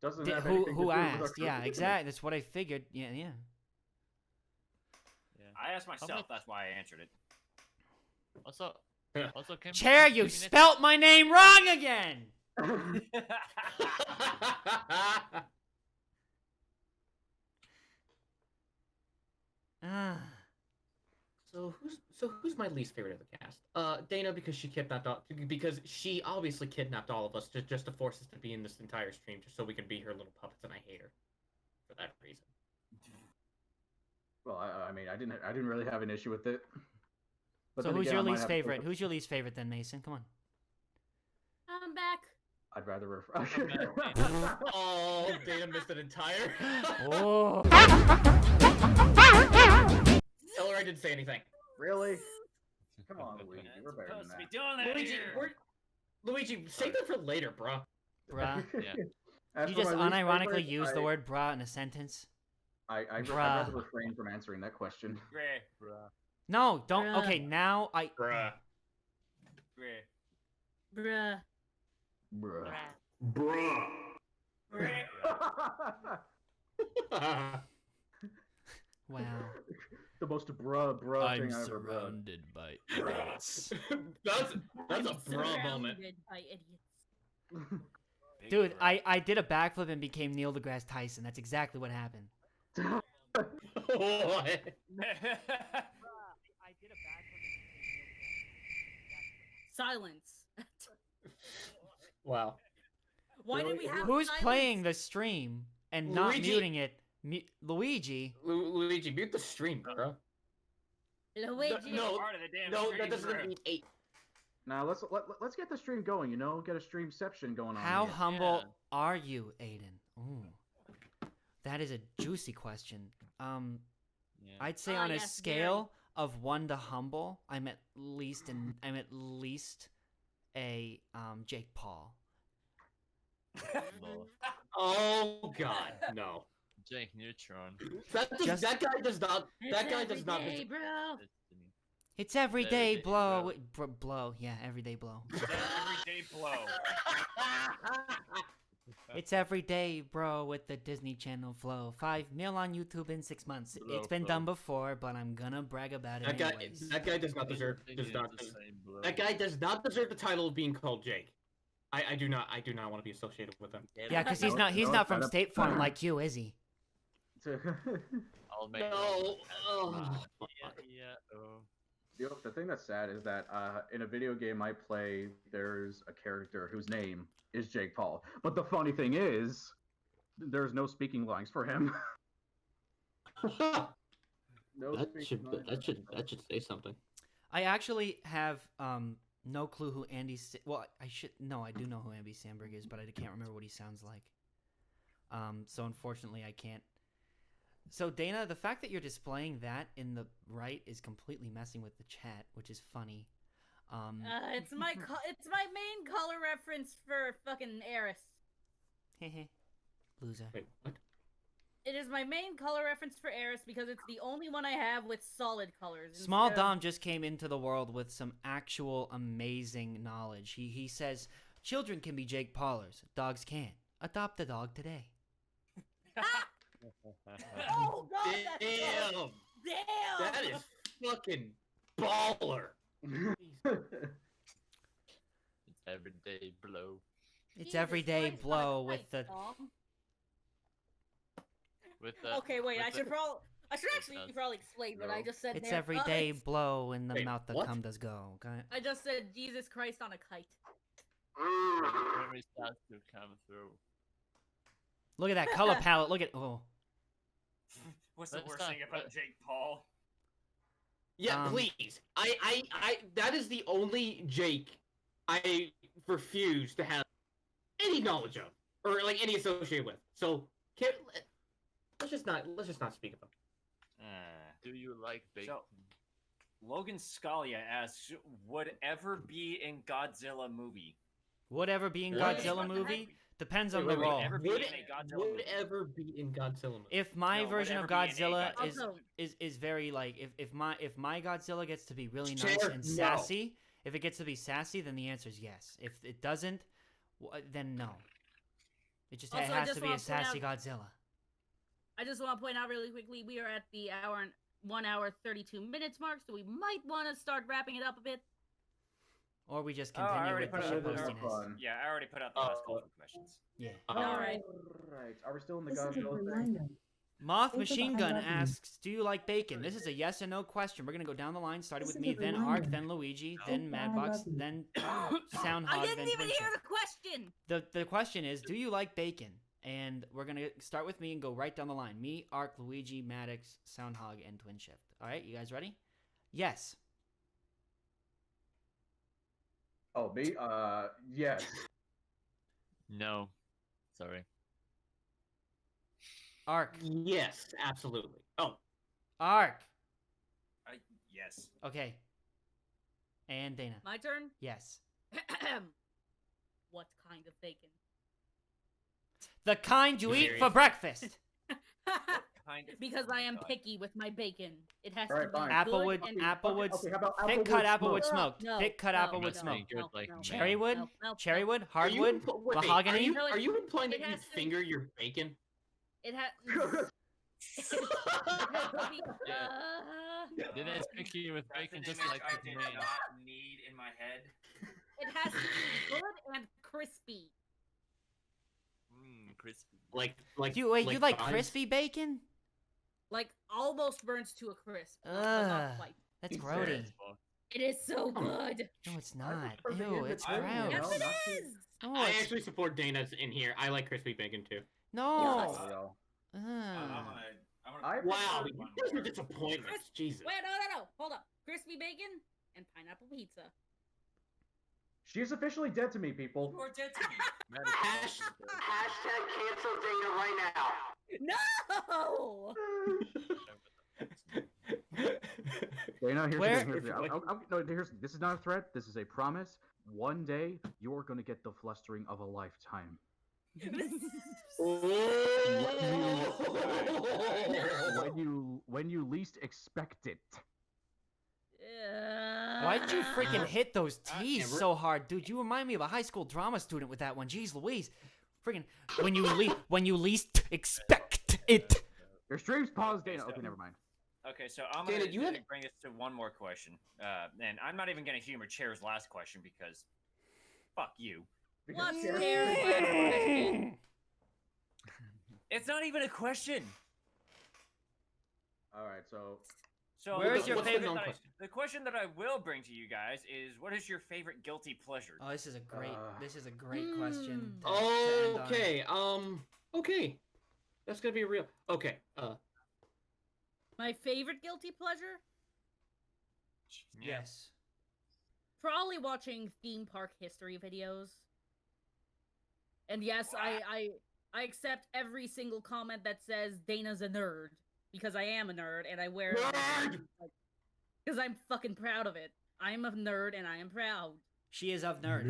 Doesn't have who anything to do who with our asked? Yeah, group. exactly. That's what I figured. Yeah. Yeah. I asked myself, about- that's why I answered it. Also, can Chair, you spelt my name wrong again. Ah. So who's my least favorite of the cast? Dana, because she obviously kidnapped all of us just to force us to be in this entire stream just so we can be her little puppets, and I hate her for that reason. Well, I mean, I didn't really have an issue with it. But So then who's again, your I might least have to- favorite? Who's your least favorite then, Mason? Come on. I'm back. I'd rather Oh, Dana missed an entire. Oh. Tell her I didn't say anything. Really? Come on, Luigi. We're better than Supposed to be that. doing that Luigi, here. Luigi, save that for later, bruh. Bruh. Yeah. As You for just my least unironically favorite, use the word "bruh" in a sentence. I'd Bruh. rather refrain from answering that question. Gray. No, don't. Bruh. Okay, now I. Bruh. Gray. Bruh. Bruh. Bruh. Gray. Wow. The most bruh thing I ever heard. by idiots. that's I'm a bruh moment. surrounded by idiots. Big Dude, bruh. I did a backflip and became Neil deGrasse Tyson. That's exactly what happened. What? Silence. Wow. Why did we have Who's silence? playing the stream and not Luigi. muting it? Luigi. Luigi, mute the stream, bro. Luigi. No, Part of the damn no, stream, that doesn't bruh. mean 8. Now let's get the stream going. You know, get a streamception going on. How here. humble Yeah. are you, Aiden? Ooh. That is a juicy question. Yeah. I'd say Ah, on a yes, scale of 1 to humble, I'm at least a Jake Paul. Oh God, no. Jake Neutron. Just- That guy does not. That guy does not. Hey, bro. Destiny. It's everyday Everyday blow. blow. Blow. Yeah, everyday blow. Everyday blow. It's everyday, bro, with the Disney Channel flow. 5 mil on YouTube in 6 months. Blow, It's been blow. done before, but I'm gonna brag about it anyways. That guy does not deserve. Everything Does is not. the same, bro. That guy does not deserve the title of being called Jake. I do not want to be associated with him. Yeah, because he's No, not no, from it's not a- State Farm like you, is he? I'll make No. oh. The thing that's sad is that in a video game I play, there's a character whose name is Jake Paul. But the funny thing is, there's no speaking lines for him. No speaking lines for him. that should say something. I actually have no clue who Andy. Well, I do know who Andy Samberg is, but I can't remember what he sounds like. So unfortunately, I can't. So Dana, the fact that you're displaying that in the right is completely messing with the chat, which is funny. It's my main color reference for fucking Eris. Loser. Wait, what? It is my main color reference for Eris because it's the only one I have with solid colors. Small instead of- Dom just came into the world with some actual amazing knowledge. He says children can be Jake Paulers, dogs can't. Adopt a dog today. Oh god, that's Damn. so... Damn. That is fucking baller. It's everyday blow. It's Jesus everyday Christ, blow what a with the. fight, Dom. With the. Okay, wait. with I the- should actually does probably explain what I blow. just said. It's there. everyday It's- blow in the Wait, mouth that what? cum does go. Okay. I just said Jesus Christ on a kite. When it starts to come through. Look at that color palette. Look at What's the Let's worst not thing about put- Jake Paul? Yeah, please. I that is the only Jake I refuse to have any knowledge of or like any associated with. So let's just not speak of him. Do you like bacon? Logan Scalia asks, would ever be in Godzilla movie? Would ever be in What? Godzilla What the movie? heck? Depends Wait, on wait, the wait. role. Ever be Would in a Godzilla would movie? ever be in Godzilla movie? If my No, version of would ever be in a Godzilla Godzilla is Also, is very like if my Godzilla gets to be really Sure, nice and no. sassy, if it gets to be sassy, then the answer is yes. If it doesn't, then no. It just Also, it I has just to be a wanna point sassy Godzilla. I just want to point out really quickly, we are at the 1 hour 32 minutes mark, so we might want to start wrapping it up a bit. Or we just Oh, I continue already with the put it Shitpostiness. up. shitpostiness. Yeah, I already put out the last call for questions. Yeah. Alright. Alright, are we still in the This is a Godzilla thing? reminder. Moth Think of Machine I Gun love you. asks, "Do you like bacon?" This is a yes or no question. We're gonna go down the line, starting This with is me, a then Ark, reminder. then Luigi, Think then that I Madbox, love you. then I Soundhog, didn't then even Twin hear Chef. the question! The question is, do you like bacon? And we're gonna start with me and go right down the line. Me, Ark, Luigi, Maddox, Soundhog, and Twin Shift. All right, you guys ready? Yes. Oh, me? Yes. No. Sorry. Ark. Yes, absolutely. Oh, Ark. Yes. Okay. And Dana. My turn? Yes. What kind of bacon? The kind you You eat serious? for breakfast. Kind of Because I am God. picky with my bacon. It has Alright, to be fine. Applewood, good and applewood, Okay, how about thick Applewood cut applewood smoked? smoked. No, Thick cut no, applewood Must be smoked. good like no, me. Cherrywood, no, no, cherrywood, are you hardwood, wait, mahogany. Are you implying It that you has to- finger your bacon? It has. Did I pick you with That's bacon an just image like I the did name? not need in my head. It has to be good and crispy. Crispy. Like You wait, you like buns? crispy bacon? Like almost burns to a crisp. But Ugh. not quite. That's Jesus. grody. It is so Come on. good. No, it's I not. prefer the Ew, in it's between, gross. you know? Yes, it not too- is. No, I it's actually support Dana's in here. I like crispy bacon too. no. For real. I'm gonna I Wow, prefer you one guys are more. disappointments. Jesus. Wait, no. Hold up. Crispy bacon and pineapple pizza. She's officially dead to me, people. You are dead to me. Hashtag cancel Dana right now. No. Dana, here's Where- the thing. No, this is not a threat. This is a promise. One day, you're gonna get the flustering of a lifetime. When you least expect it. Why'd you freaking hit those I T's never- so hard, dude? You remind me of a high school drama student with that one. Jeez Louise. Freaking when you least expect it. Your stream's paused, Okay, Dana. so- Okay, never mind. Okay, so I'm Dana, gonna you have- bring us to one more question, and I'm not even gonna humor Chair's last question because, fuck you. What's Because- Chair's last question? It's not even a question. All right, so So Where's your what's the favorite- non-question? The question that I will bring to you guys is, what is your favorite guilty pleasure? Oh, this is a great Hmm. question. to end on. Okay, okay. That's gonna be real. Okay, My favorite guilty pleasure? Yes. Probably watching theme park history videos. And yes, I accept every single comment that says Dana's a nerd. Because I am a nerd and I wear Nerd! because I'm fucking proud of it. I'm a nerd and I am proud. She is of nerd.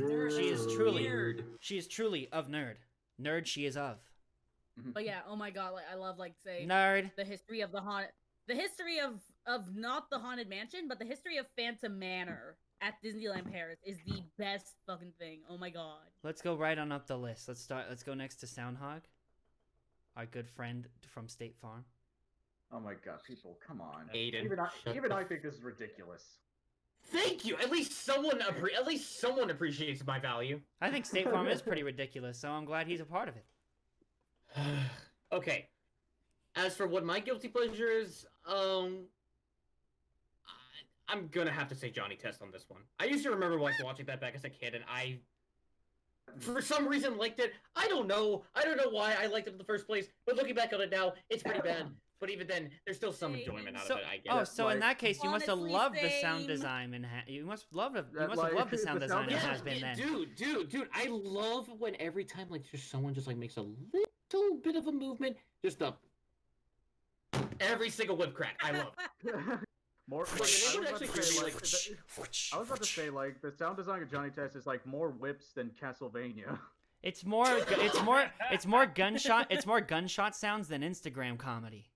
She is truly of nerd. Nerd she is of. But yeah, oh my god, like I love like say Nerd. the history of the history of not the Haunted Mansion, but the history of Phantom Manor at Disneyland Paris is the best fucking thing. Oh my god. Let's go right on up the list. Let's go next to Soundhog. Our good friend from State Farm. oh my god, people, come on. Aiden. Even I think this is ridiculous. Thank you. At least someone appreciates my value. I think State Farm is pretty ridiculous, so I'm glad he's a part of it. Okay. As for what my guilty pleasure is, I'm gonna have to say Johnny Test on this one. I used to remember watching that back as a kid, and I, for some reason, liked it. I don't know why I liked it in the first place. But looking back on it now, it's pretty bad. But even then, there's still some enjoyment out So, of it. I guess. oh, so in that case, you must have Honestly, loved the sound same. design and you must have loved like, the sound the design sound it design- has been then. dude, I love when every time like just someone just like makes a little bit of a movement, just every single whip crack. I love. More. Like, Like, I was it about actually to say, could like, I was about to say, like, the sound design of Johnny Test is like more whips than Castlevania. It's more gunshot sounds than Instagram comedy.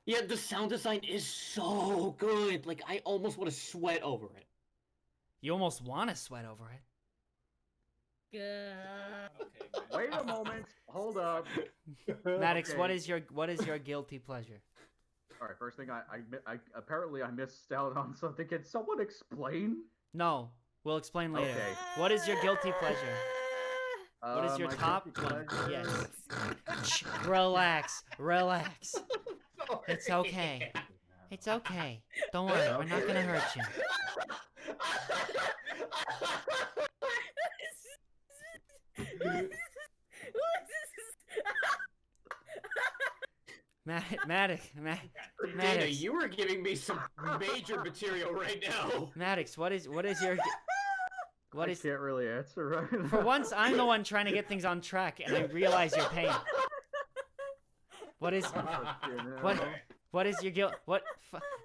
Yeah, the sound design is so good. Like, I almost want to sweat over it. You almost want to sweat over it. Okay, Wait a moment. Hold up. Maddox, Okay. what is your guilty pleasure? All right. First thing, I apparently I missed out on something. Can someone explain? No, we'll explain later. Okay. What is your guilty pleasure? What is your My top guilty one? pleasure- Yes. Relax. Sorry. It's okay. It's okay. Don't worry, we're not gonna hurt you. Maddox, Dana, you are giving me some major material right now. Maddox, what is your I can't really answer right now. For once, I'm the one trying to get things on track, and I realize your pain. What is what is your guilt?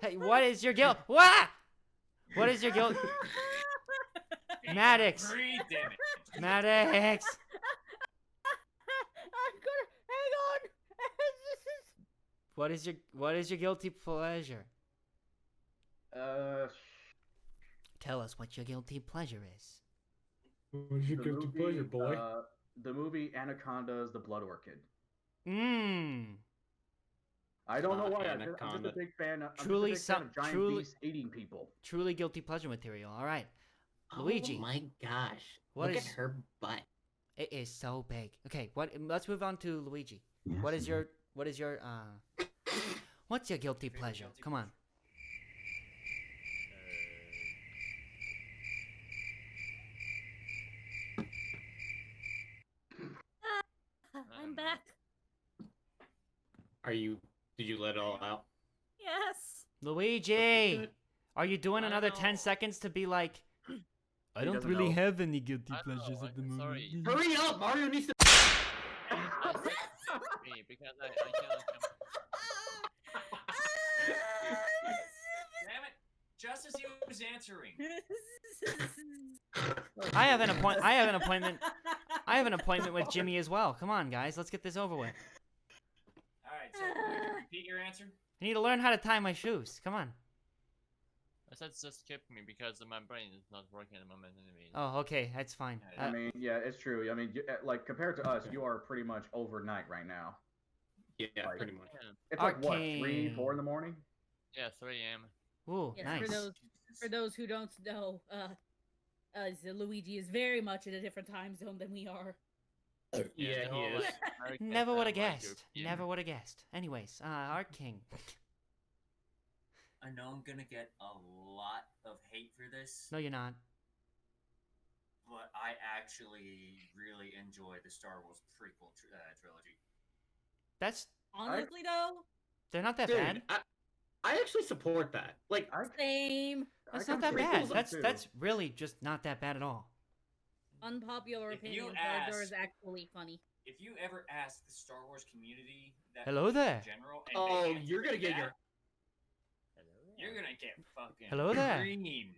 Hey, what is your guilt? What? What is your guilt? Maddox. Breathe, damn it. Maddox. I'm gonna hang on. What is your guilty pleasure? Tell us what your guilty pleasure is. What is your guilty pleasure, boy? The movie Anaconda's The Blood Orchid. Mmm. I don't know why. I'm just Anaconda. a big fan. I'm Truly just a big fan of giant truly- beasts eating people. Truly guilty pleasure material. All right. Luigi. Oh my gosh. What Look is- at her butt. It is so big. Okay, let's move on to Luigi. Yes, What is your what's your guilty pleasure? guilty Come on. I'm back. Did you let it all out? Yes. Luigi, Good. are you doing I another don't 10 know. seconds to be like I He don't doesn't really know. have any guilty I don't pleasures know, at the I'm moment. sorry. Hurry up! Mario needs to. I said me because I cannot jump. Damn it. Just as he was answering. I have an appointment with Jimmy as well. Come on, guys, let's get this over with. Alright, so can you repeat your answer? I need to learn how to tie my shoes. Come on. I said just skip me because my brain is not working at the moment anyway. Oh, okay, that's fine. I mean, yeah, it's true. I mean, like compared to us, you are pretty much overnight right now. Yeah, Like- pretty much. Yeah, It's like what, 3, Arcane. 4 in the morning? yeah 3 a.m. Ooh, Yes, nice. for those who don't know, Luigi is very much in a different time zone than we are. Yeah, they're he all, is. like, American Never would have and, like, guessed. European. Never would have guessed. Anyways, Art King. I know I'm gonna get a lot of hate for this, No, you're not. but I actually really enjoy the Star Wars prequel trilogy. That's Honestly, though, they're not that Dude, bad. I actually support that. Like, same That's I not that can bad. prequels That's too. that's really just not that bad at all. unpopular If you opinion. Jar Jar ask- is actually funny. If you ever ask the Star Wars community that Hello there. in general, and oh, they answer you're gonna get that, your. you're gonna get fucking Hello there. creamed.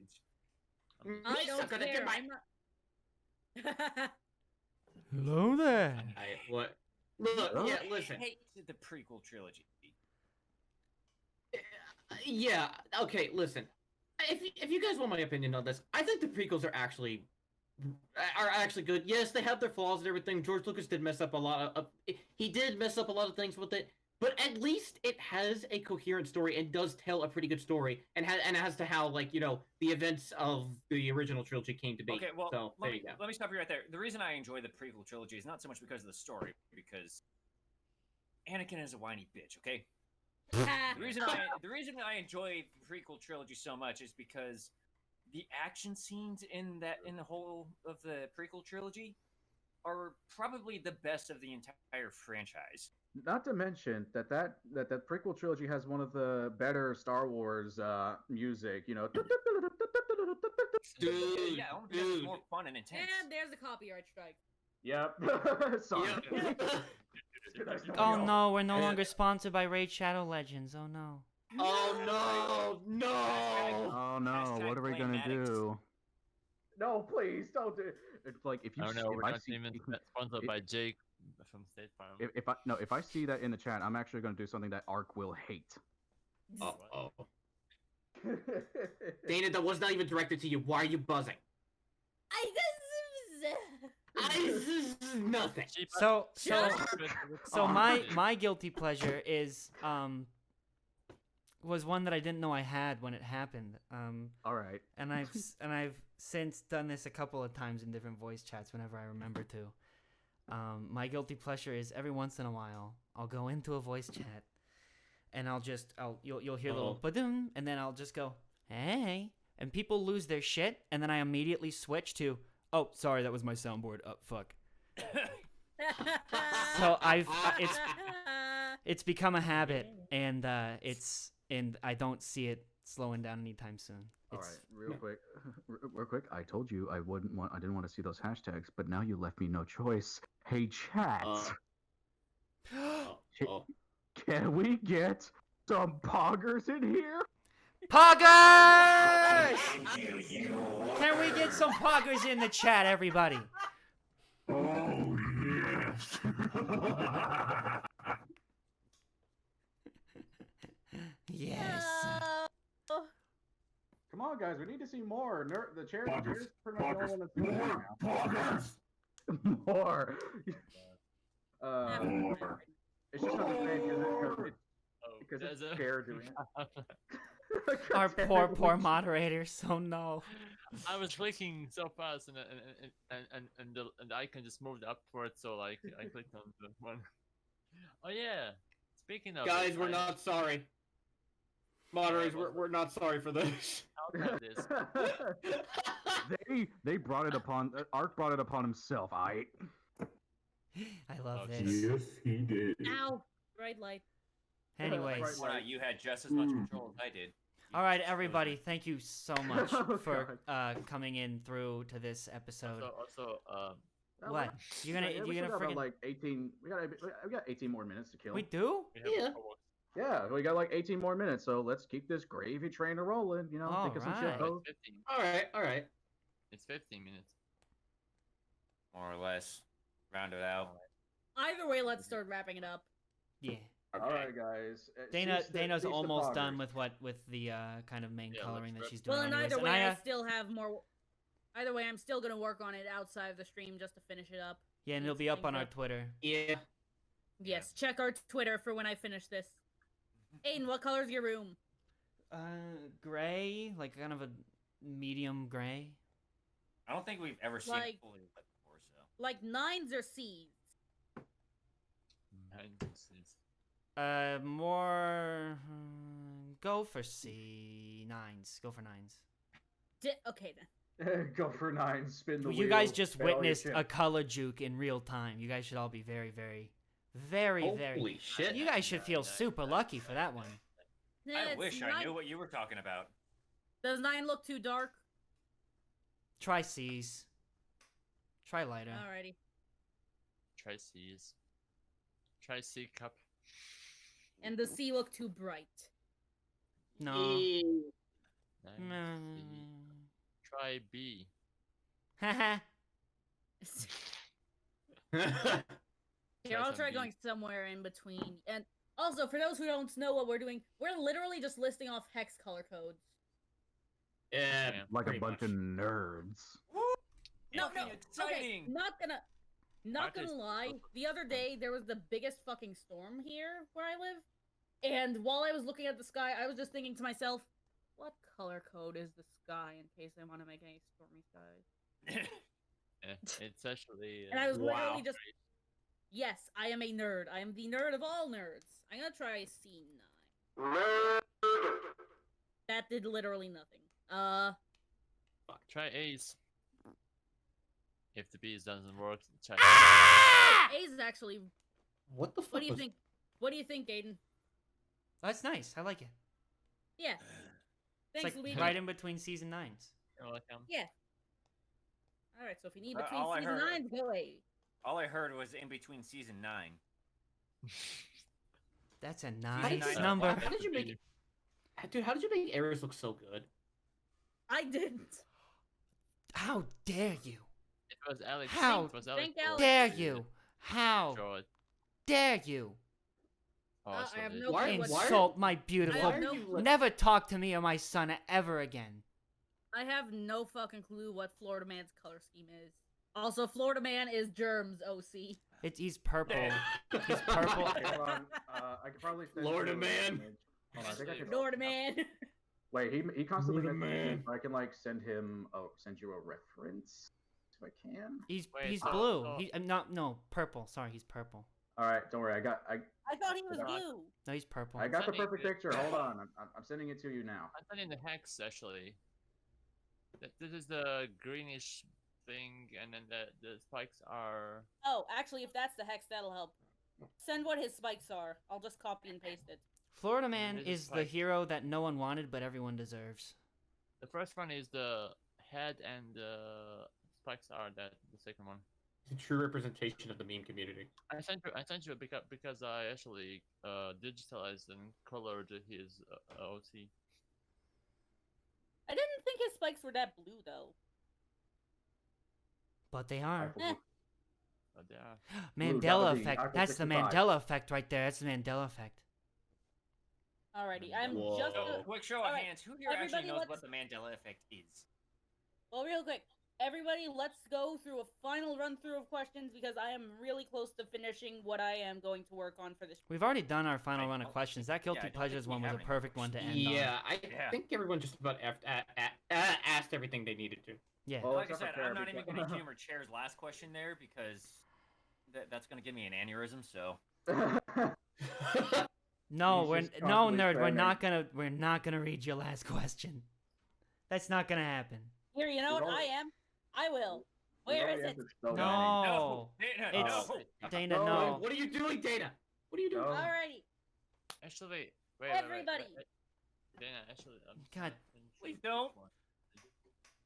I Misa don't gonna care. get my. I'm not. Hello there. What? Look, Huh? yeah, I listen. hate the prequel trilogy. Yeah, okay, listen. If you guys want my opinion on this, I think the prequels are actually good. Yes, they have their flaws and everything. George Lucas did mess up a lot of he did mess up a lot of things with it, but at least it has a coherent story and does tell a pretty good story and as to how, like, you know, the events of the original trilogy came to be. Okay, well, so there you go. let me stop you right there. The reason I enjoy the prequel trilogy is not so much because of the story, because Anakin is a whiny bitch. Okay. The reason I enjoy the prequel trilogy so much is because the action scenes in the whole of the prequel trilogy are probably the best of the entire franchise. Not to mention that prequel trilogy has one of the better Star Wars music. You know. Dude, yeah, only because it's more fun and intense. And there's a copyright strike. Yep. Sorry. Yep. Oh no, we're no longer sponsored by Raid Shadow Legends. Oh no. Oh no, no! Oh no, Hashtag what are we blame gonna Maddox. do? No, please don't do. It's like if you I don't see, know. if We're I not see even sponsored if- by Jake from State Farm. if I no if I see that in the chat, I'm actually gonna do something that Ark will hate. Oh. Dana, that was not even directed to you. Why are you buzzing? Nothing. So Shut my guilty pleasure is was one that I didn't know I had when it happened. All right. And I've since done this a couple of times in different voice chats whenever I remember to. My guilty pleasure is every once in a while I'll go into a voice chat and you'll hear a little ba-doom, and then I'll just go hey, and people lose their shit, and then I immediately switch to oh sorry, that was my soundboard. Oh fuck. So it's become a habit, and I don't see it slowing down anytime soon. All right, real quick. I told you I didn't want to see those hashtags, but now you left me no choice. Hey, chat. Can we get some poggers in here? Poggers! Can we get some poggers in the chat, everybody? Oh, yes. Yes. Come on, guys. We need to see more. The chair is pretty much the only one that's doing it now. More. It's just not the same because it's chair doing it. Our poor moderator. So no. I was clicking so fast, and the icon just moved upwards, so like I clicked on the one. Oh yeah. Speaking of guys, we're not sorry. Moderators, we're not sorry for this. They brought it upon Ark brought it upon himself. I love this. Yes, he did. Ow! Bright light. Anyways. Wow, you had just as much control as I did. All right, everybody. Thank you so much for coming in through to this episode. Also, what? You're gonna freaking like 18. We got 18 more minutes to kill. We do? Yeah. Yeah, we got like 18 more minutes, so let's keep this gravy train rolling. You know, think of some shit. All right. It's 15 minutes. More or less. Round it out. Either way, let's start wrapping it up. Yeah. Okay. All right, guys. Dana's cease almost the done with the kind of main coloring that she's doing. Well, and anyways. either way, I I still have more. Either way, I'm still gonna work on it outside of the stream just to finish it up. Yeah, and it'll be up on our Twitter. Yeah. Yes, check our Twitter for when I finish this. Aiden, what color's your room? Gray, like kind of a medium gray. I don't think we've ever seen it fully lit before, so. Like 9s or C's? 9s. More. Go for C9s. Go for 9s. Okay then. Go for 9. Spin the wheel. You guys just fail your witnessed ship. a color juke in real time. You guys should all be very, very, very, very. Holy shit! You guys should feel super lucky for that one. I wish I knew what you were talking about. Does 9 look too dark? Try C's. Try lighter. Alrighty. Try C's. Try C cup. And the C look too bright. No. Nice. Try B. Haha. Here, I'll try going somewhere in between. And also, for those who don't know what we're doing, we're literally just listing off hex color codes. Yeah, like a bunch of nerds. No, Fucking okay, not gonna lie. The other day, there was the biggest fucking storm here where I live. And while I was looking at the sky, I was just thinking to myself, what color code is the sky in case I want to make any stormy skies? It's actually. And I was literally just. Yes, I am a nerd. I am the nerd of all nerds. I'm gonna try C9. That did literally nothing. Fuck. Try A's. If the B's doesn't work, try. A's is actually. What the fuck? What do you think? What do you think, Aiden? That's nice. I like it. Yeah. It's Thanks, like Luigi. right in between C's and 9s. You're welcome. Yeah. All right. So if you need all between I C's and heard- 9s, go A. All I heard was in between season 9. That's a Season nice 9 number. How did you make it? Dude, how did you make Ares look so good? I didn't. How dare you? It was Alex. How It was Alex. Thank Alex. Dare you? How Draw it. dare you? Oh, I have sorry. no Why- clue what. Insult my I beautiful. have Why are no. you Never talk to me or my son ever again. I have no fucking clue what Florida Man's color scheme is. Also, Florida Man is Germs OC. He's purple. He's Okay, purple. hold on. I could probably send Florida you a man. image. Hold on, I think I can. Florida Man. Wait, he constantly Florida messages me, man. so I can like send you a reference if I can. He's Wait, so- blue. so- He not no purple. Sorry, he's purple. All right, don't worry. I I thought he was Alright. blue. No, he's purple. got the sending perfect it. picture. Hold on, I'm sending it to you now. I'm sending the hex actually. This is the greenish thing, and then the spikes are. Oh, actually, if that's the hex, that'll help. Send what his spikes are. I'll just copy and paste it. Florida Man There's a is the spike. hero that no one wanted but everyone deserves. The first one is the head, and the spikes are the second one. It's a true representation of the meme community. I sent you because I actually digitalized and colored his OC. I didn't think his spikes were that blue though. But they are. But they are. Blue, that Mandela would be effect. Aqua That's the 65. Mandela effect right there. That's the Mandela effect. Alrighty, I'm Whoa. just. So, quick show of Alright, hands. Who here actually everybody knows let's- what the Mandela effect is? Well, real quick, everybody, let's go through a final run through of questions because I am really close to finishing what I am going to work on for this. We've already done our final I run of don't questions. think- That Guilty yeah, I don't Pleasures think we one was a have any perfect one to end on. Yeah, I Yeah. think everyone just about asked everything they needed to. Yeah. Well, Like I except said, for I'm Fair, not even because- going to humor Chair's last question there because that's going to give me an aneurysm. So No, He's we're just no constantly nerd. spamming. We're not gonna read your last question. That's not gonna happen. Here, you know what? We've I already- am. I will. We've Where already is it? answered so many. No, Dana, it's no. Dana. No, No. What are you doing, Dana? What are you doing? No. Alrighty. Actually, wait. Everybody. Dana, actually, God. Please don't.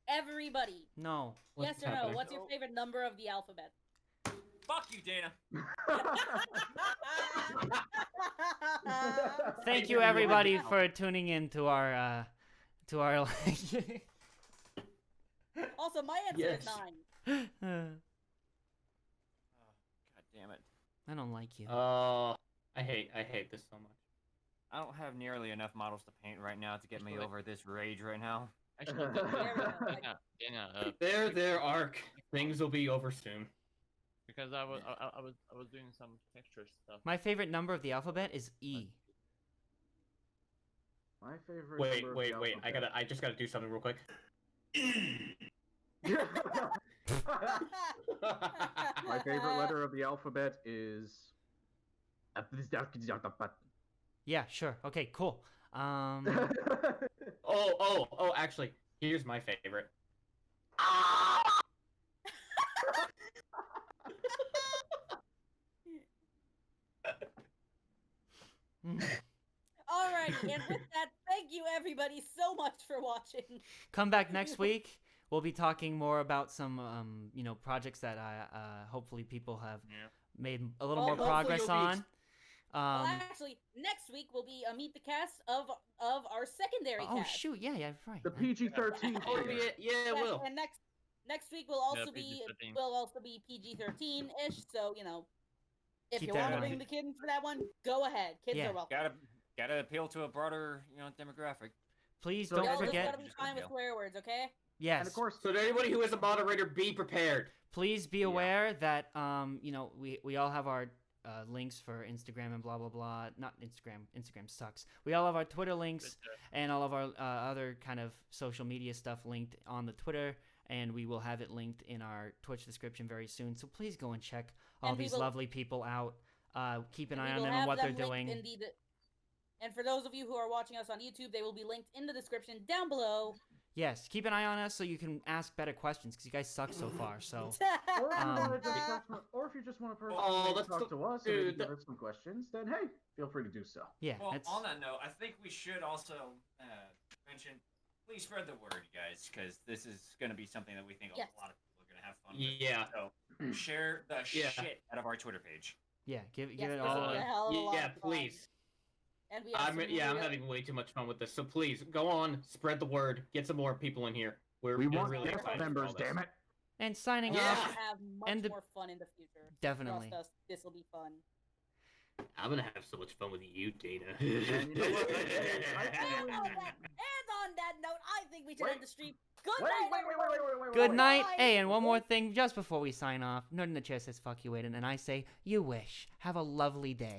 Everybody. No. Yes What's or no? happening? What's your favorite number of the alphabet? Fuck you, Dana. Thank you everybody for tuning in to our Also, my answer Yes. is 9. God damn it. I don't like you. I hate this so much. I don't have nearly enough models to paint right now to get me Actually- over this rage right now. Actually, There we go. Dana, There, Ark. Things will be over soon. because I was doing some texture stuff. My favorite number of the alphabet is E. My favorite. Wait, number of wait, the wait. alphabet. I just gotta do something real quick. My favorite letter of the alphabet is. Yeah, sure. Okay, cool. Oh, actually, here's my favorite. Alrighty, and with that, thank you everybody so much for watching. Come back next week. We'll be talking more about some projects that hopefully people have made a little Well, more hopefully progress you'll be on. Well, actually, next week will be a meet the cast of our secondary Oh cast. shoot! Yeah, right. The PG-13. Oh figure. yeah, it will. And next week will also be PG-13. PG-13 ish. So if Keep you that want in to bring mind. the kids for that one, go ahead. Kids Yeah. are welcome. Gotta appeal to a broader, demographic. Please So don't Y'all just forget. gotta be fine with swear words, okay? Yes. And of course, So to anybody who is a moderator, be prepared. Please be aware that we all have our links for Instagram and blah blah blah. Not Instagram. Instagram sucks. We all have our Twitter links and all of our other kind of social media stuff linked on the Twitter, and we will have it linked in our Twitch description very soon. So please go and check all And we these will- lovely people out. Keep an And eye we on will them and have what they're them linked doing. in and for those of you who are watching us on YouTube, they will be linked in the description down below. Yes, keep an eye on us so you can ask better questions because you guys suck so far. So or if you Um, want to just or if you just want to personally Oh, that's talk the- to us and maybe dude, give us some questions, then hey, feel free to do so. yeah, Well, that's on that note, I think we should also mention, please spread the word, you guys, because this is going to be something that we think Yes. a lot of people are going to have fun with. Yeah. So share the Yeah. shit out of our Twitter page. yeah. Give Yes, it this will all. be a hell of a lot Yeah, of fun. please. And we have I'm having way too much fun with this. So please go on, spread the word, get some more people in here. We we're want really guest excited for members, all this. damn it. And signing Yeah. off. have much And the- more fun in the future. Definitely. Trust us, this will be fun. I'm gonna have so much fun with you, Dana. And you know what? And on that note, I think we should end the stream. Good Wait, night, wait, wait, wait, everyone. wait, wait, wait, Good wait. night. Bye. Hey, and one more thing just before we sign off. Nerd in the chair says fuck you, Aiden, and I say you wish. Have a lovely day.